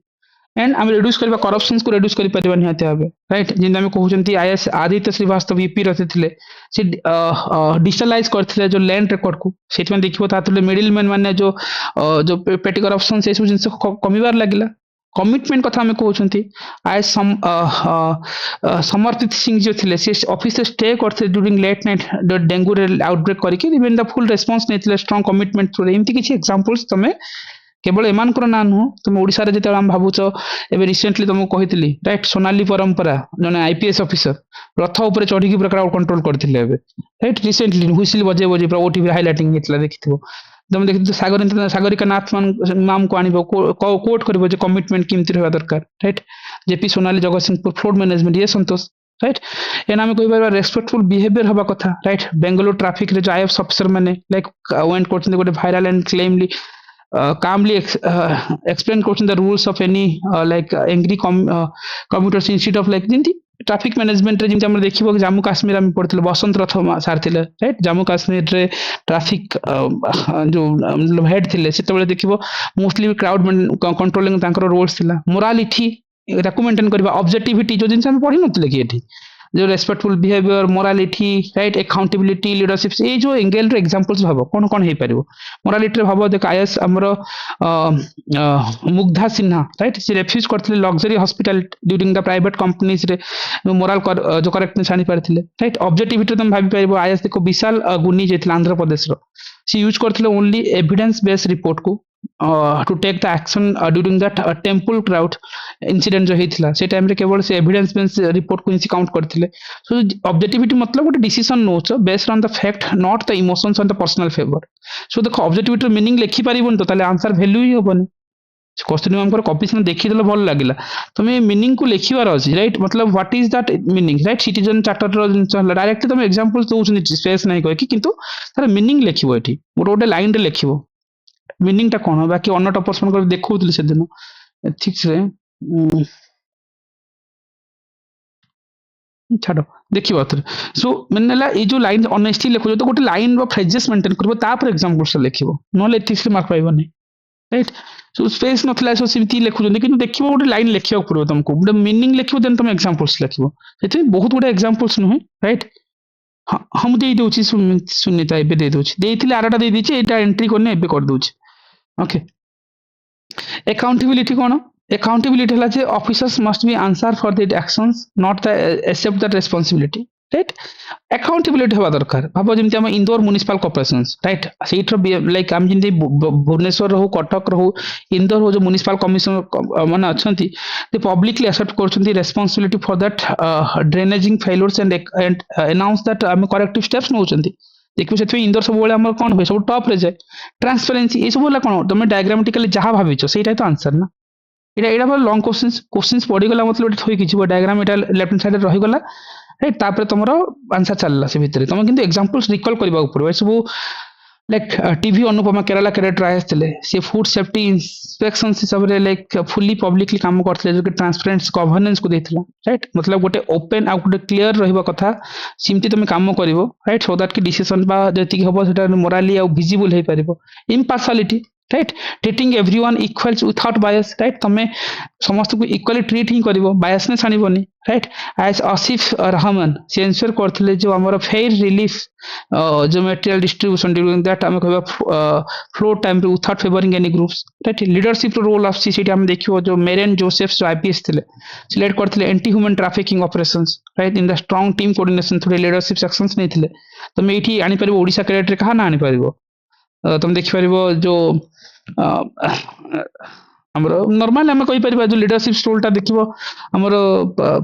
एंड हम रिड्यूस करबा करप्शंस को रिड्यूस करि परबा निहते हबे राइट जिन हम कहउचंती आईएएस आदित्य श्रीवास्तव वीपी रथिले से डिजिटलाइज करथिले जो लैंड रिकॉर्ड को सेठ में देखिबो तातले मिडिल मैन माने जो जो पेटी करप्शन से सब जिंस कमिबार लागिला कमिटमेंट कथा हम कहउचंती आईएएस समर्पित सिंह जो थिले से ऑफिस स्टे करथे ड्यूरिंग लेट नाइट डेंगू रे आउटब्रेक करिके इवन द फुल रिस्पांस नेथिले स्ट्रांग कमिटमेंट थ्रू एमती किछि एग्जांपल्स तमे केवल एमानकर ना नुह तुम ओडिसा रे जेते हम भाबुछ एबे रिसेंटली तुमको कहितली राइट सोनाली परंपरा जने आईपीएस ऑफिसर रथ ऊपर चढ़ी की क्राउड कंट्रोल करथिले एबे राइट रिसेंटली हुइसिल बजे बजे पूरा ओटीवी हाइलाइटिंग हेतला देखिथिबो तुम देखि सागरिका नाथ माम को आनिबो कोट करबो जे कमिटमेंट किमती रहबा दरकार right JP Sonali Jagatsinghpur flowed management ये संतोष राइट एना हम कहि बार रेस्पेक्टफुल बिहेवियर हबा कथा राइट बेंगलोर ट्रैफिक रे जो आईएएस ऑफिसर माने लाइक वेंट करथिले गोटे viral and calmly calmly explain question the rules of any like angry commuters instead of like ଯେମିତି ट्राफिक मैनेजमेंट रे जेमति हम देखिबो कि जम्मू काश्मीर हम पढ़थिले बसंत रथ सार थिले राइट जम्मू काश्मीर रे ट्राफिक जो मतलब हेड थिले सेते बेले देखिबो मोस्टली क्राउड कंट्रोलिंग तांकर रोल्स थिला मोरालिटी ताकू मेंटेन करबा ऑब्जेक्टिविटी जो जिनसे हम पढ़ी नथिले कि एठी जो respectful behaviour morality right accountability leadership ये जो एंगल रे एग्जांपल्स भाबो कोन कोन हे परिबो मोरालिटी रे भाबो देख आईएस हमरो मुग्धा सिन्हा राइट सी रेफ्यूज करथिले luxury hospital during the private companies रे मोरल जो करेक्टनेस आनी पारथिले राइट ऑब्जेक्टिविटी तुम भाबी परिबो आईएस देखो विशाल गुनी जेथिला आंध्र प्रदेश रो सी यूज करथिले ओनली एविडेंस बेस्ड रिपोर्ट को to take the action during that temple crowd incident जो हेथिला से टाइम रे केवल से एविडेंस बेस्ड रिपोर्ट को इनसी काउंट करथिले सो ऑब्जेक्टिविटी मतलब गोटे डिसीजन नोच based on the fact not the emotions on the personal favour so देखो ऑब्जेक्टिविटी मीनिंग लिखि परिबन तो ताले आंसर वैल्यू ही होबनी क्वेश्चन हमको कॉपी से देखि देले भल लागिला तुम मीनिंग को लिखिबार अछि राइट मतलब what is that meaning right citizen charter रो डायरेक्टली तुम एग्जांपल्स दोउछन स्पेस नाही कहि किंतु तार मीनिंग लिखिबो एठी गोटे गोटे लाइन रे लिखिबो मीनिंग टा कोन बाकी अन्य टॉपर्स मन देखौतले से दिन ठीक से छाड़ो देखिबो थरे सो मनला ए जो लाइन ऑनेस्टली लिखो तो गोटे लाइन व फ्रेजेस मेंटेन करबो तापर एग्जांपल्स से लिखिबो नले ठीक से मार्क पाइबो नै राइट सो स्पेस नथला सो सिमती लिखु जंदी किंतु देखिबो गोटे लाइन लिखियो पड़ो तुमको गोटे मीनिंग लिखिबो देन तुम एग्जांपल्स लिखिबो सेति बहुत गोटे एग्जांपल्स नुहे राइट हम दे दोछि सुनिता एबे दे दोछि देथिले आराटा दे दिछि एटा एंट्री करने एबे कर दोछि ओके अकाउंटेबिलिटी कोन अकाउंटेबिलिटी हला जे officers must be answer for their actions not the accept the responsibility right accountability हवा दरकार भाबो जेमति हम इंदौर म्युनिसिपल कॉर्पोरेशंस राइट सेटर लाइक हम जेमति भुवनेश्वर हो कटक हो इंदौर हो जो म्युनिसिपल कमिशनर माने अछंती दे पब्लिकली एक्सेप्ट करछंती responsibility for that drainaging failures and announce that हम करेक्टिव स्टेप्स नउछंती देखिए से इंदौर सब बेले हमर कोन होय सब टॉप रे जाय ट्रांसपेरेंसी ए सब बोला कोन तुम डायग्रामेटिकली जहां भाबिचो सेटा तो आंसर ना एटा एटा लॉन्ग क्वेश्चंस पड़ी गला मतलब एटा होई किछि डायग्राम एटा लेफ्ट हैंड साइड रहि गला राइट तापर तमरो आंसर चलला से भीतर तुम किंतु एग्जांपल्स रिकॉल करबा ऊपर सब like TV Anupama Kerala cadet राय आसले से फूड सेफ्टी इंस्पेक्शन हिसाब रे लाइक फुली पब्लिकली काम करथले जो कि ट्रांसपेरेंट गवर्नेंस को देथिला राइट मतलब गोटे ओपन आ गोटे क्लियर रहबा कथा सिमती तुम काम करिवो राइट सो दैट कि डिसीजन बा जति हबो सेटा मोराली आ विजिबल हे परिबो impartiality right treating everyone equals without bias right तमे समस्त को इक्वली ट्रीट ही करिवो बायसनेस आनिबोनी राइट एज आसिफ रहमान से एंश्योर करथले जो हमर फेयर रिलीफ जो मटेरियल डिस्ट्रीब्यूशन ड्यूरिंग दैट हम कहबा फ्लो टाइम रे without favouring any groups right leadership role of CCT हम देखियो जो मेरेन जोसेफ जो आईपीएस थिले सिलेक्ट करथले anti human trafficking operations right in the strong team coordination through leadership sections नै थिले तमे एठी आनी परिबो ओडिसा कैडेट रे कहा ना आनी परिबो तुम देख पारिबो जो हमरो नॉर्मल हम कहि परिबा जो लीडरशिप स्टोलटा देखिबो हमरो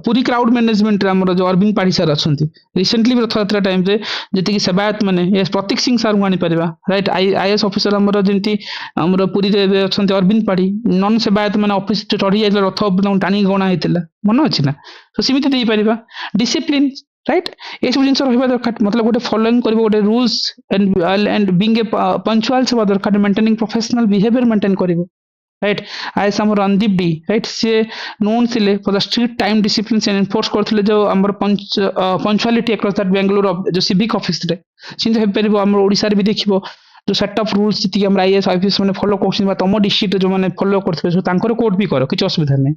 पूरी क्राउड मैनेजमेंट रे हमरो जो अरविंद पाड़ी सर अछंती रिसेंटली रथयात्रा टाइम रे जति कि सेवायत माने ये प्रतीक सिंह सर मानि परिबा राइट आईएएस ऑफिसर हमरो जंती हमरो पूरी रे अछंती अरविंद पाड़ी नॉन सेवायत माने ऑफिस चढ़ी जाइला रथ टाणी गणा हेतिला मन अछि ना तो सीमित देई परिबा डिसिप्लिन राइट ये सब जिनस रहिबा दरकार मतलब गोटे फॉलोइंग करबो गोटे rules and being a punctual से दरकार मेंटेनिंग प्रोफेशनल बिहेवियर मेंटेन करबो राइट आईएस हम रणदीप डी राइट से नोन थिले for the strict time discipline से एनफोर्स करथिले जो हमर पंक्चुअलिटी अक्रॉस दैट बेंगलुरु जो सिविक ऑफिस रे सिंध हे परबो हमर ओडिसा रे भी देखिबो जो सेट ऑफ रूल्स जिति हम आईएएस ऑफिस माने फॉलो करछिन बा तम डिस्ट्रिक्ट जो माने फॉलो करथिले सो तांकर कोड भी करो किछ असुविधा नै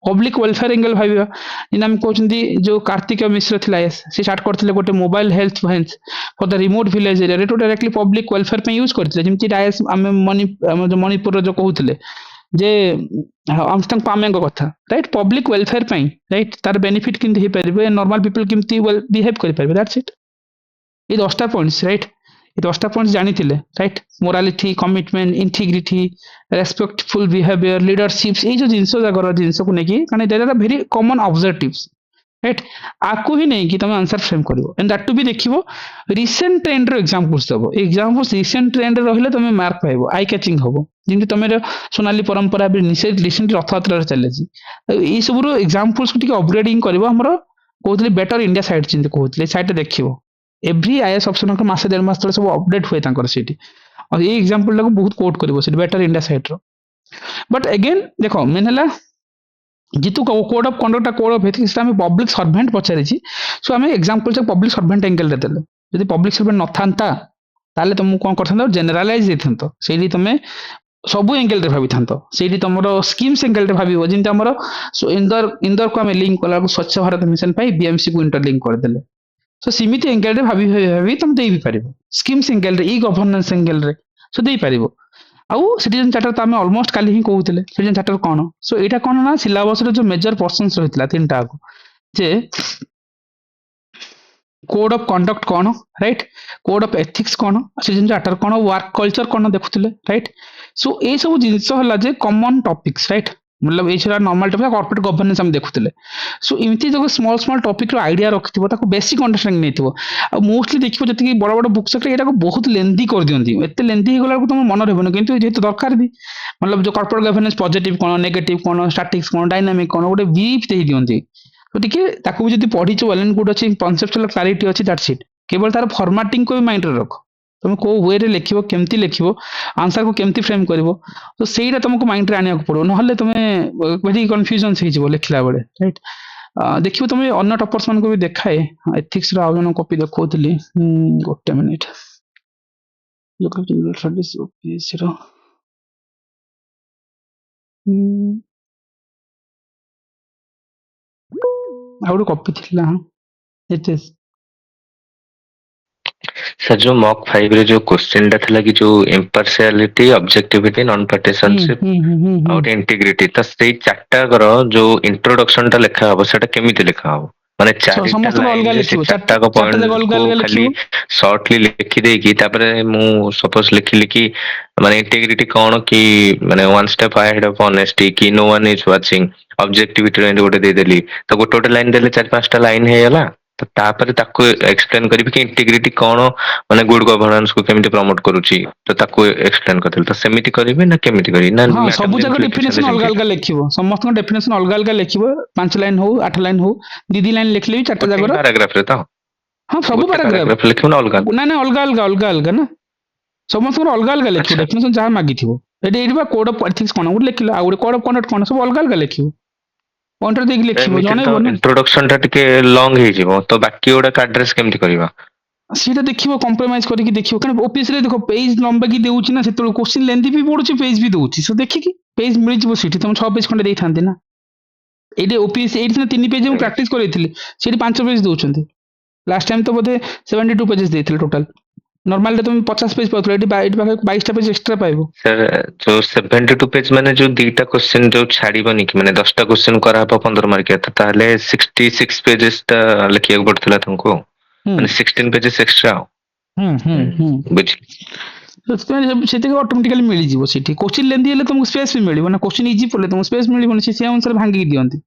पब्लिक वेलफेयर एंगल भाबिबा इन हम कहउछंती जो कार्तिक मिश्र थिला आईएएस से स्टार्ट करथिले गोटे mobile health vans for the remote village area रे तो डायरेक्टली पब्लिक वेलफेयर पे यूज करथिले जेमति आईएएस हम जो मणिपुर जो कहउथिले जे हमस्तंग पामेंग कथा राइट पब्लिक वेलफेयर पे राइट तार बेनिफिट किंतु हे परबे नॉर्मल पीपल किंतु वेल बिहेव करि परबे दैट्स इट ये 10टा पॉइंट्स राइट ये 10टा पॉइंट्स जानी थिले right morality commitment integrity respectful behaviour leadership ये जो जिंसो जागर जिंसो को नेकी माने there are very common objectives right आकु ही नहीं कि तुम आंसर फ्रेम करिवो एंड दैट टू भी देखिवो रिसेंट ट्रेंड रो एग्जांपल्स दबो एग्जांपल्स रिसेंट ट्रेंड रे रहिले तुम मार्क पाइबो आई कैचिंग होबो जिंति तुमरे सोनाली परंपरा भी रिसेंटली रथयात्रा रे चले जी ए सब रो एग्जांपल्स को टिके अपग्रेडिंग करिवो हमरो कहतले बेटर इंडिया साइड चिंत कहतले साइड देखिवो एवरी आईएएस ऑप्शन को मासे 1.5 मास तले सब अपडेट हुए तांकर सेठी और ये एग्जांपल टाको बहुत कोट करबो से बेटर इंडिया साइड रो बट अगेन देखो मेन हला जेतु code of conduct code of ethics हम पब्लिक सर्वेंट पचारिछि सो हम एग्जांपल से पब्लिक सर्वेंट एंगल रे देले यदि पब्लिक सर्वेंट न थांता ताले तुम कोन करथांत जनरलाइज देथंत सेही तुमे सब एंगल रे भाबी थांत सेही तुमरो स्कीम्स एंगल रे भाबीबो जिंत हमरो इंदर को हम लिंक कला स्वच्छ भारत मिशन पाई बीएमसी को इंटरलिंक कर देले सो सीमित एंगल रे भाबी तुम देई भी पारिबो स्कीम्स एंगल रे ई गवर्नेंस एंगल रे सो देई पारिबो आउ सिटीजन चार्टर तो आम अलमोस्ट काली ही कहूले सिटीजन चार्टर कौन सो यहाँ कौन ना सिलेबस जो मेजर पर्सन्स रही तीन टा जे कोड ऑफ कंडक्ट कौन राइट कोड ऑफ एथिक्स कौन सिटीजन चार्टर कौन वर्क कल्चर कौन देखुले राइट सो ये सब जिनस है कॉमन टॉपिक्स राइट मतलब ये नॉर्मल टॉपिक कॉर्पोरेट गवर्नेंस हम देखुले सो इमती जो स्मॉल स्मॉल टॉपिक रो आइडिया रखिथबो ताको बेसिक अंडरस्टैंडिंग नैथिबो आ मोस्टली देखिबो जति बड़ बड़ बुक्स रे एटा को बहुत लेंथी कर दियंती एते लेंथी हो गला को तुम मन रहबो किंतु जेहेतु दरकार भी मतलब जो कॉर्पोरेट गवर्नेंस पॉजिटिव कोन नेगेटिव कोन स्टैटिक्स कोन डायनामिक कोन गोटे ब्रीफ दे दियंती तो टिके ताको जति पढिचो वेल एंड गुड अछि कांसेप्चुअल क्लैरिटी अछि दैट्स इट केवल तार फॉर्मेटिंग को भी माइंड रे रखो तुम को वे रे लिखिबो केमती लिखिबो आंसर को केमती फ्रेम करिवो तो सेटा तुमको माइंड रे आनिया को पड़ो नहले तुमे वेरी कंफ्यूजन से हिजबो लिखला बेले राइट देखिबो तुमे अन्य टॉपर्स मन को भी देखाए एथिक्स रो आउन कॉपी देखौतली गोटे minute local general service OPSC रो आउट कॉपी थिला एते सर जो मॉक 5 रे जो क्वेश्चन टा थिला कि जो इम्पार्शियलिटी ऑब्जेक्टिविटी नॉन पार्टिसनशिप और इंटीग्रिटी त सेई चारटा करो जो इंट्रोडक्शन टा लिखा हबो सेटा केमिति लिखा हबो माने चारटा समस्त अलग लाइन लिखिबो चारटा को पॉइंट को खाली शॉर्टली लिखि दे की तापरे मु सपोज लिखिली कि माने इंटीग्रिटी कौन कि माने one step ahead of honesty कि no one is watching objectivity रे गोटे दे देली तो गोटे लाइन देले चार पांचटा लाइन हे गला तो तापर ताको एक्सप्लेन करिबि कि इंटीग्रिटी कौन माने गुड गवर्नेंस को केमिति प्रमोट करूची तो ताको एक्सप्लेन करथल तो सेमिति करिबि ना केमिति करि ना हां सब जगह डेफिनेशन अलग अलग लिखिबो समस्त डेफिनेशन अलग अलग लिखिबो 5 लाइन हो 8 लाइन हो दीदी लाइन लिखले भी चारटा जगह पैराग्राफ रे तो हां सब पैराग्राफ लिखिबो ना अलग ना ना अलग अलग ना समस्त अलग अलग लिखिबो डेफिनेशन जहां मागिथिबो एडी बा कोड ऑफ एथिक्स कोन गुड लिखिलो आ गुड कोड ऑफ कंडक्ट कोन सब अलग अलग लिखिबो पॉइंटर देख लिखिबो जणैबो ना इंट्रोडक्शन टा टिके लॉन्ग हे जिवो तो बाकी ओडा का एड्रेस केमिति करबा सीटा देखिबो कॉम्प्रोमाइज करके देखिबो कारण ऑफिस रे देखो पेज लंबा की देउची ना सेतो क्वेश्चन लेंथी भी पडुची पेज भी देउची सो देखि कि पेज मिलि जिवो सीटी तुम 6 पेज खंडे देई थांते ना एडी ऑफिस एडी ना 3 पेज हम प्रैक्टिस करैथिली सीटी 5 पेज देउचंती लास्ट टाइम तो बोधे 72 पेजेस देइथिले टोटल नॉर्मल तुम 50 पेज पाउथले एडी 22 टा पेज एक्स्ट्रा पाइबो सर जो 72 पेज माने जो दीटा क्वेश्चन जो छाड़ीबनी कि माने 10 टा क्वेश्चन करा हबो 15 मार्क के ताले 66 पेजेस ता लिखिया पड़थला तुमको माने 16 पेजेस एक्स्ट्रा बुझ तो सेते ऑटोमेटिकली मिली जिवो सीटी क्वेश्चन लेंदी हेले तुमको स्पेस भी मिलिबो ना क्वेश्चन इजी पड़ले तुमको स्पेस मिलिबो ना से अनुसार भांगी दियंती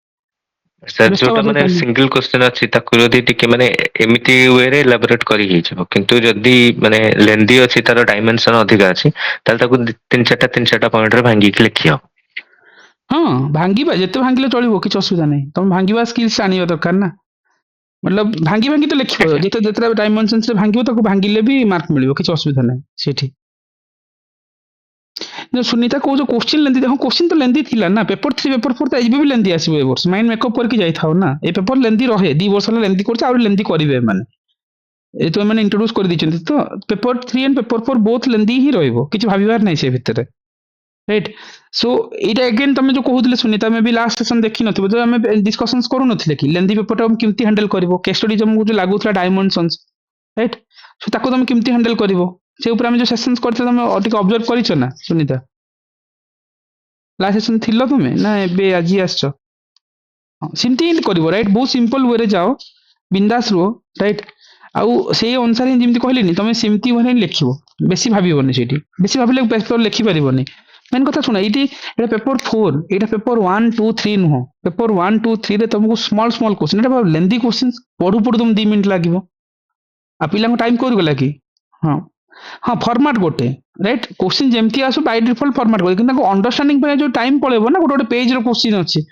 सर जोटा माने सिंगल क्वेश्चन अछि ताकु जदी टिके माने एमिति वे रे एलाबोरेट करि हि छबो किंतु जदी माने लेंदी अछि तार डायमेंशन अधिक अछि ताल ताकु तीन चारटा पॉइंट रे भांगी के लिखियो हां भांगीबा जते भांगिले चलिबो किछ असुविधा नै तुम भांगीबा स्किल्स आनिबा दरकार ना मतलब भांगी तो लिखिबो जते जते डायमेंशन से भांगिबो ताकु भांगिले भी मार्क मिलिबो किछ असुविधा नै सेठी जो सुनीता को जो क्वेश्चन लेंदी देखो क्वेश्चन तो लेंदी थिला ना पेपर 3 पेपर 4 तो एजबे भी लेंदी आसीबो ए वर्ष माइंड मेकअप करके जाई थाओ ना ए पेपर लेंदी रहे 2 वर्ष ले लेंदी करछ और लेंदी करिवे माने ए तो माने इंट्रोड्यूस कर दिचंती तो पेपर 3 एंड पेपर 4 बोथ लेंदी ही रहइबो किछ भाबिबार नै से भितरे राइट सो इटा अगेन तमे जो कहउतले सुनीता में भी लास्ट सेशन देखि नथिबो जो हमें डिस्कशंस करू नथिले कि लेंदी पेपर हम केमती हैंडल करबो केस स्टडी जम जो लागुतला डायमेंशंस राइट सो ताको तुम केमती हैंडल करबो से ऊपर हम जो सेशंस करथे तुम अधिक ऑब्जर्व करिछ ना सुनीता लास्ट सेशन थिलो तुमे ना एबे आजी आछो सिम्पली करबो राइट बहुत सिंपल वे रे जाओ बिंदास रो राइट आउ से अनुसार जेमती कहलिनी तुम सिम्पली वे लिखिबो बेसी भाबिबोनी सेठी बेसी भाबिले पेपर लिखि परिबोनी मेन कथा सुना ये पेपर 4 ये पेपर 1 2 3 नुह पेपर 1 2 3 रे तुमको स्मॉल स्मॉल क्वेश्चन एटा लेंदी क्वेश्चन पढु पढु तुम 2 मिनिट लागिवो आ पिला टाइम कर गला कि हां हां फॉर्मेट गोटे राइट क्वेश्चन जेमती आसो बाय डिफॉल्ट फॉर्मेट कर किंतु अंडरस्टैंडिंग पे जो टाइम पळेबो ना गोटे पेज रो क्वेश्चन अछि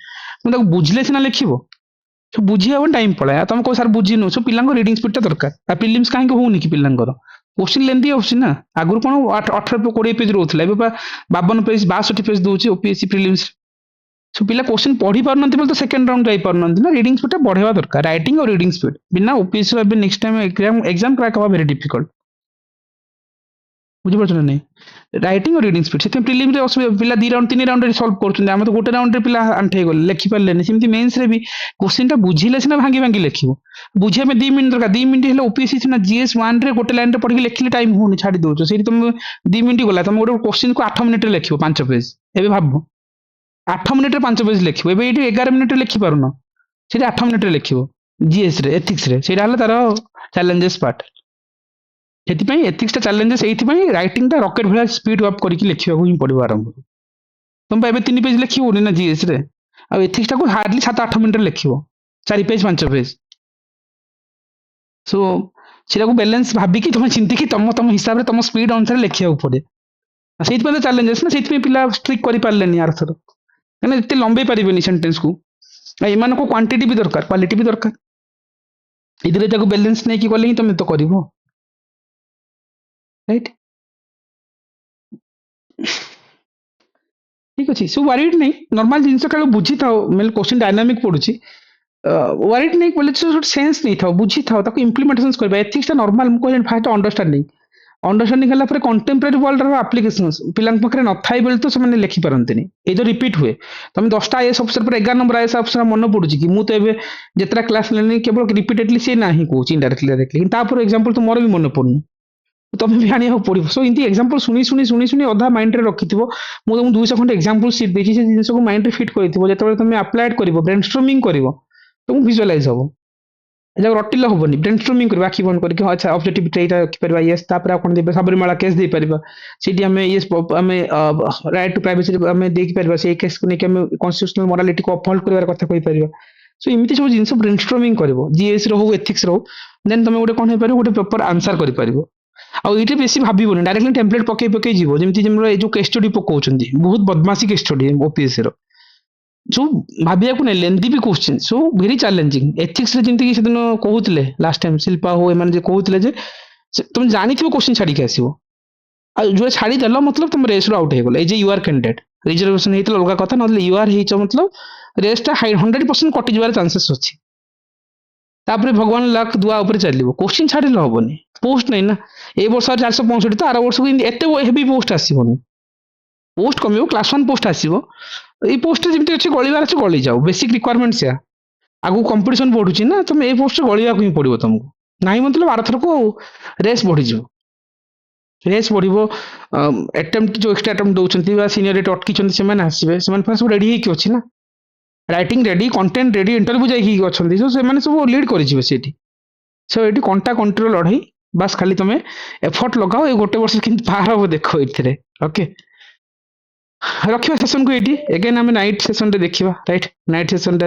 तुम बुझले सिना लिखिबो तो बुझी हबन टाइम पळे तुम को सर बुझी नो सो पिला रीडिंग स्पीड ता दरकार आ प्रीलिम्स काहे को होनी कि पिला क्वेश्चन लेंथी आउछि ना आगुर कोन 18 20 पेज रोथला एबे 52 पेज 62 पेज दोछि ओपीएससी प्रीलिम्स सो पिला क्वेश्चन पढ़ी पारनंती बोल तो सेकंड राउंड जाई पारनंती ना रीडिंग स्पीड बढ़ेवा दरकार राइटिंग और रीडिंग स्पीड बिना ओपीएससी एबे नेक्स्ट टाइम एग्जाम क्रैक हवा वेरी डिफिकल्ट बुझी पारछ ना नहीं राइटिंग और रीडिंग स्पीड से प्रीलिम रे असुविधा पिला 2 राउंड 3 राउंड रे सॉल्व करछन हम तो गोटे राउंड रे पिला आंठे गले लिखि पारलेनी सेमती मेंस रे भी क्वेश्चन टा बुझिले सिना भांगी भांगी लिखिबो बुझिया में 2 मिनिट दरकार 2 मिनिट हेले ओपीएससी सिना जीएस 1 रे गोटे लाइन रे पढ़ि लिखिले टाइम होनी छाडी दोछ सेठी तुम 2 मिनिट गला तुम गोटे क्वेश्चन को 8 मिनिट रे लिखिबो 5 पेज एबे भाबो 8 मिनिट रे 5 पेज लिखिबो एबे एठी 11 मिनिट रे लिखि पारुनो सेठी 8 मिनिट रे लिखिबो जीएस रे एथिक्स रे सेटा हला तार चैलेंजेस पार्ट ସେଥିପାଇଁ ଏଥିକ୍ସ ଟା ଚ୍ୟାଲେଞ୍ଜେସ୍ ଏଇଥିପାଇଁ ରାଇଟିଂ ଟା ରକେଟ ଭଳିଆ ସ୍ପିଡ୍ ଅପ୍ କରିକି ଲେଖିବାକୁ ହିଁ ପଡିବ ଆରମ୍ଭରୁ ତମେ ଏବେ 3 ପେଜ ଲେଖିବନି ନା ଜିଏସ୍ ରେ ଆଉ ଏଥିକ୍ସ ଟାକୁ ହାର୍ଡଲି 7-8 ମିନିଟରେ ଲେଖିବ 4 ପେଜ 5 ପେଜ ସୋ ସେଟାକୁ ବାଲାନ୍ସ ଭାବିକି ତମେ ଚିନ୍ତିକି ତମ ହିସାବରେ ତମ ସ୍ପିଡ୍ ଅନୁସାରେ ଲେଖିବାକୁ ପଡେ ସେଇଥିପାଇଁ ତ ଚ୍ୟାଲେଞ୍ଜେସ୍ ନା ସେଇଥିପାଇଁ ପିଲା ଷ୍ଟ୍ରିକ୍ କରିପାରିଲେନି ଆରଥର କାହିଁକିନା ଏତେ ଲମ୍ବେଇ ପାରିବେନି ସେଣ୍ଟେନ୍ସକୁ ଏମାନଙ୍କୁ କ୍ୱାଣ୍ଟିଟି ବି ଦରକାର କ୍ୱାଲିଟି ବି ଦରକାର ଏଥିରେ ତାକୁ ବାଲାନ୍ସ ନେଇକି ଗଲେ ହିଁ ତମେ ତ କରିବ राइट ठीक अच्छे सो वारिड नहीं नॉर्मल जिनस का बुझी था मेल क्वेश्चन डायनामिक पड़ुची वारिड नहीं बोले सेंस नहीं था बुझी था ताको इंप्लीमेंटेशन करबा एथिक्स नॉर्मल मु कहले फास्ट अंडरस्टैंडिंग हला पर कंटेम्पररी वर्ल्ड रो एप्लीकेशंस पिलांक पखरे न थाई बेल तो से लिखि पारंतनी ए जो रिपीट हुए तुम 10टा आईएएस ऑफिसर पर 11 नंबर आईएएस ऑफिसर मन पड़ुची कि मु तो एबे जेतरा क्लास लेनी केवल रिपीटेडली से नाही को इनडायरेक्टली डायरेक्टली तापर एग्जांपल तो मोर भी मन पड़नु तुम भी आने पड़ो सो इनती एग्जांपल शुणी शुणी शुणी शुणी अधा माइंड रे रखि थो मु तुम 200 खंड एग्जांपल शीट देछि से जिंस को माइंड रे फिट करि थो जेतबे तुम अप्लाइड करिवो ब्रेनस्टॉर्मिंग करिवो तुम विजुअलाइज हबो एजा रटिला हबनी ब्रेनस्टॉर्मिंग करबा आखि बंद करके अच्छा ऑब्जेक्टिव एटा रखि परबा यस तापर आपण देबे सबरीमाला केस दे परबा सीडी हमें यस हमें राइट टू प्राइवेसी हमें देख परबा से केस को नेके हमें कॉन्स्टिट्यूशनल मोरालिटी को अपहोल्ड करबार कथा कहि परबा सो इमिति सब जिंस ब्रेनस्टॉर्मिंग करिवो जीएस रो हो एथिक्स रो देन तुम गोटे कोन हे परबो गोटे पेपर आंसर करि परबो आ ये बेसी भाबोनी डायरेक्टली टेम्पलेट पकई पकई जीव जमी जो केस स्टडी पकाउं बहुत बदमाशी केस स्टडी ओपीएससी रो जो भाविया को नहीं लेंदी भी question so very challenging ethics रे जंती से दिन कहउतले लास्ट टाइम शिल्पा हो एमान जे कहउतले जे तुम जानी थो क्वेश्चन छाड़ी के आसीबो आ जो छाड़ी देलो मतलब तुम रेस रो आउट हे गेलो ए जे यू आर कैंडिडेट रिजर्वेशन हेतल अलगा कथा नले यू आर हेच मतलब रेस टा 100% कटि जबार चांसेस अछि तापर भगवान लक दुआ ऊपर चलिबो क्वेश्चन छाड़ी ल होबनी पोस्ट नहीं ना ए वर्ष 465 तो आर वर्ष को एते हेवी पोस्ट आसीबोनी पोस्ट कमियो क्लास 1 पोस्ट आसीबो ए पोस्ट जेमति अछि गळीबार अछि गळी जाओ बेसिक रिक्वायरमेंट्स या आगु कंपटीशन बढ़ुची ना तुम ए पोस्ट गळीबा को ही पड़िबो तुमको नाही मतलब आरथर को रेस बढ़ी जो रेस बढ़िबो अटेम्प्ट जो एक्स्ट्रा अटेम्प्ट दोचंती बा सीनियरिटी अटकी चंती से माने आसीबे से माने फर्स्ट रेडी हे कि अछि ना writing ready content ready interview जाई कि अछंती सो से माने सब लीड करि जिवे सेठी सो एटी कंटा कंट्रोल लड़ाई बस खाली तुम्हें एफर्ट लगाओ ये गोटे वर्ष कि पार हम देखो ये ओके रखिए सेशन को ये अगेन आम नाइट सेशन देखा राइट नाइट सेशन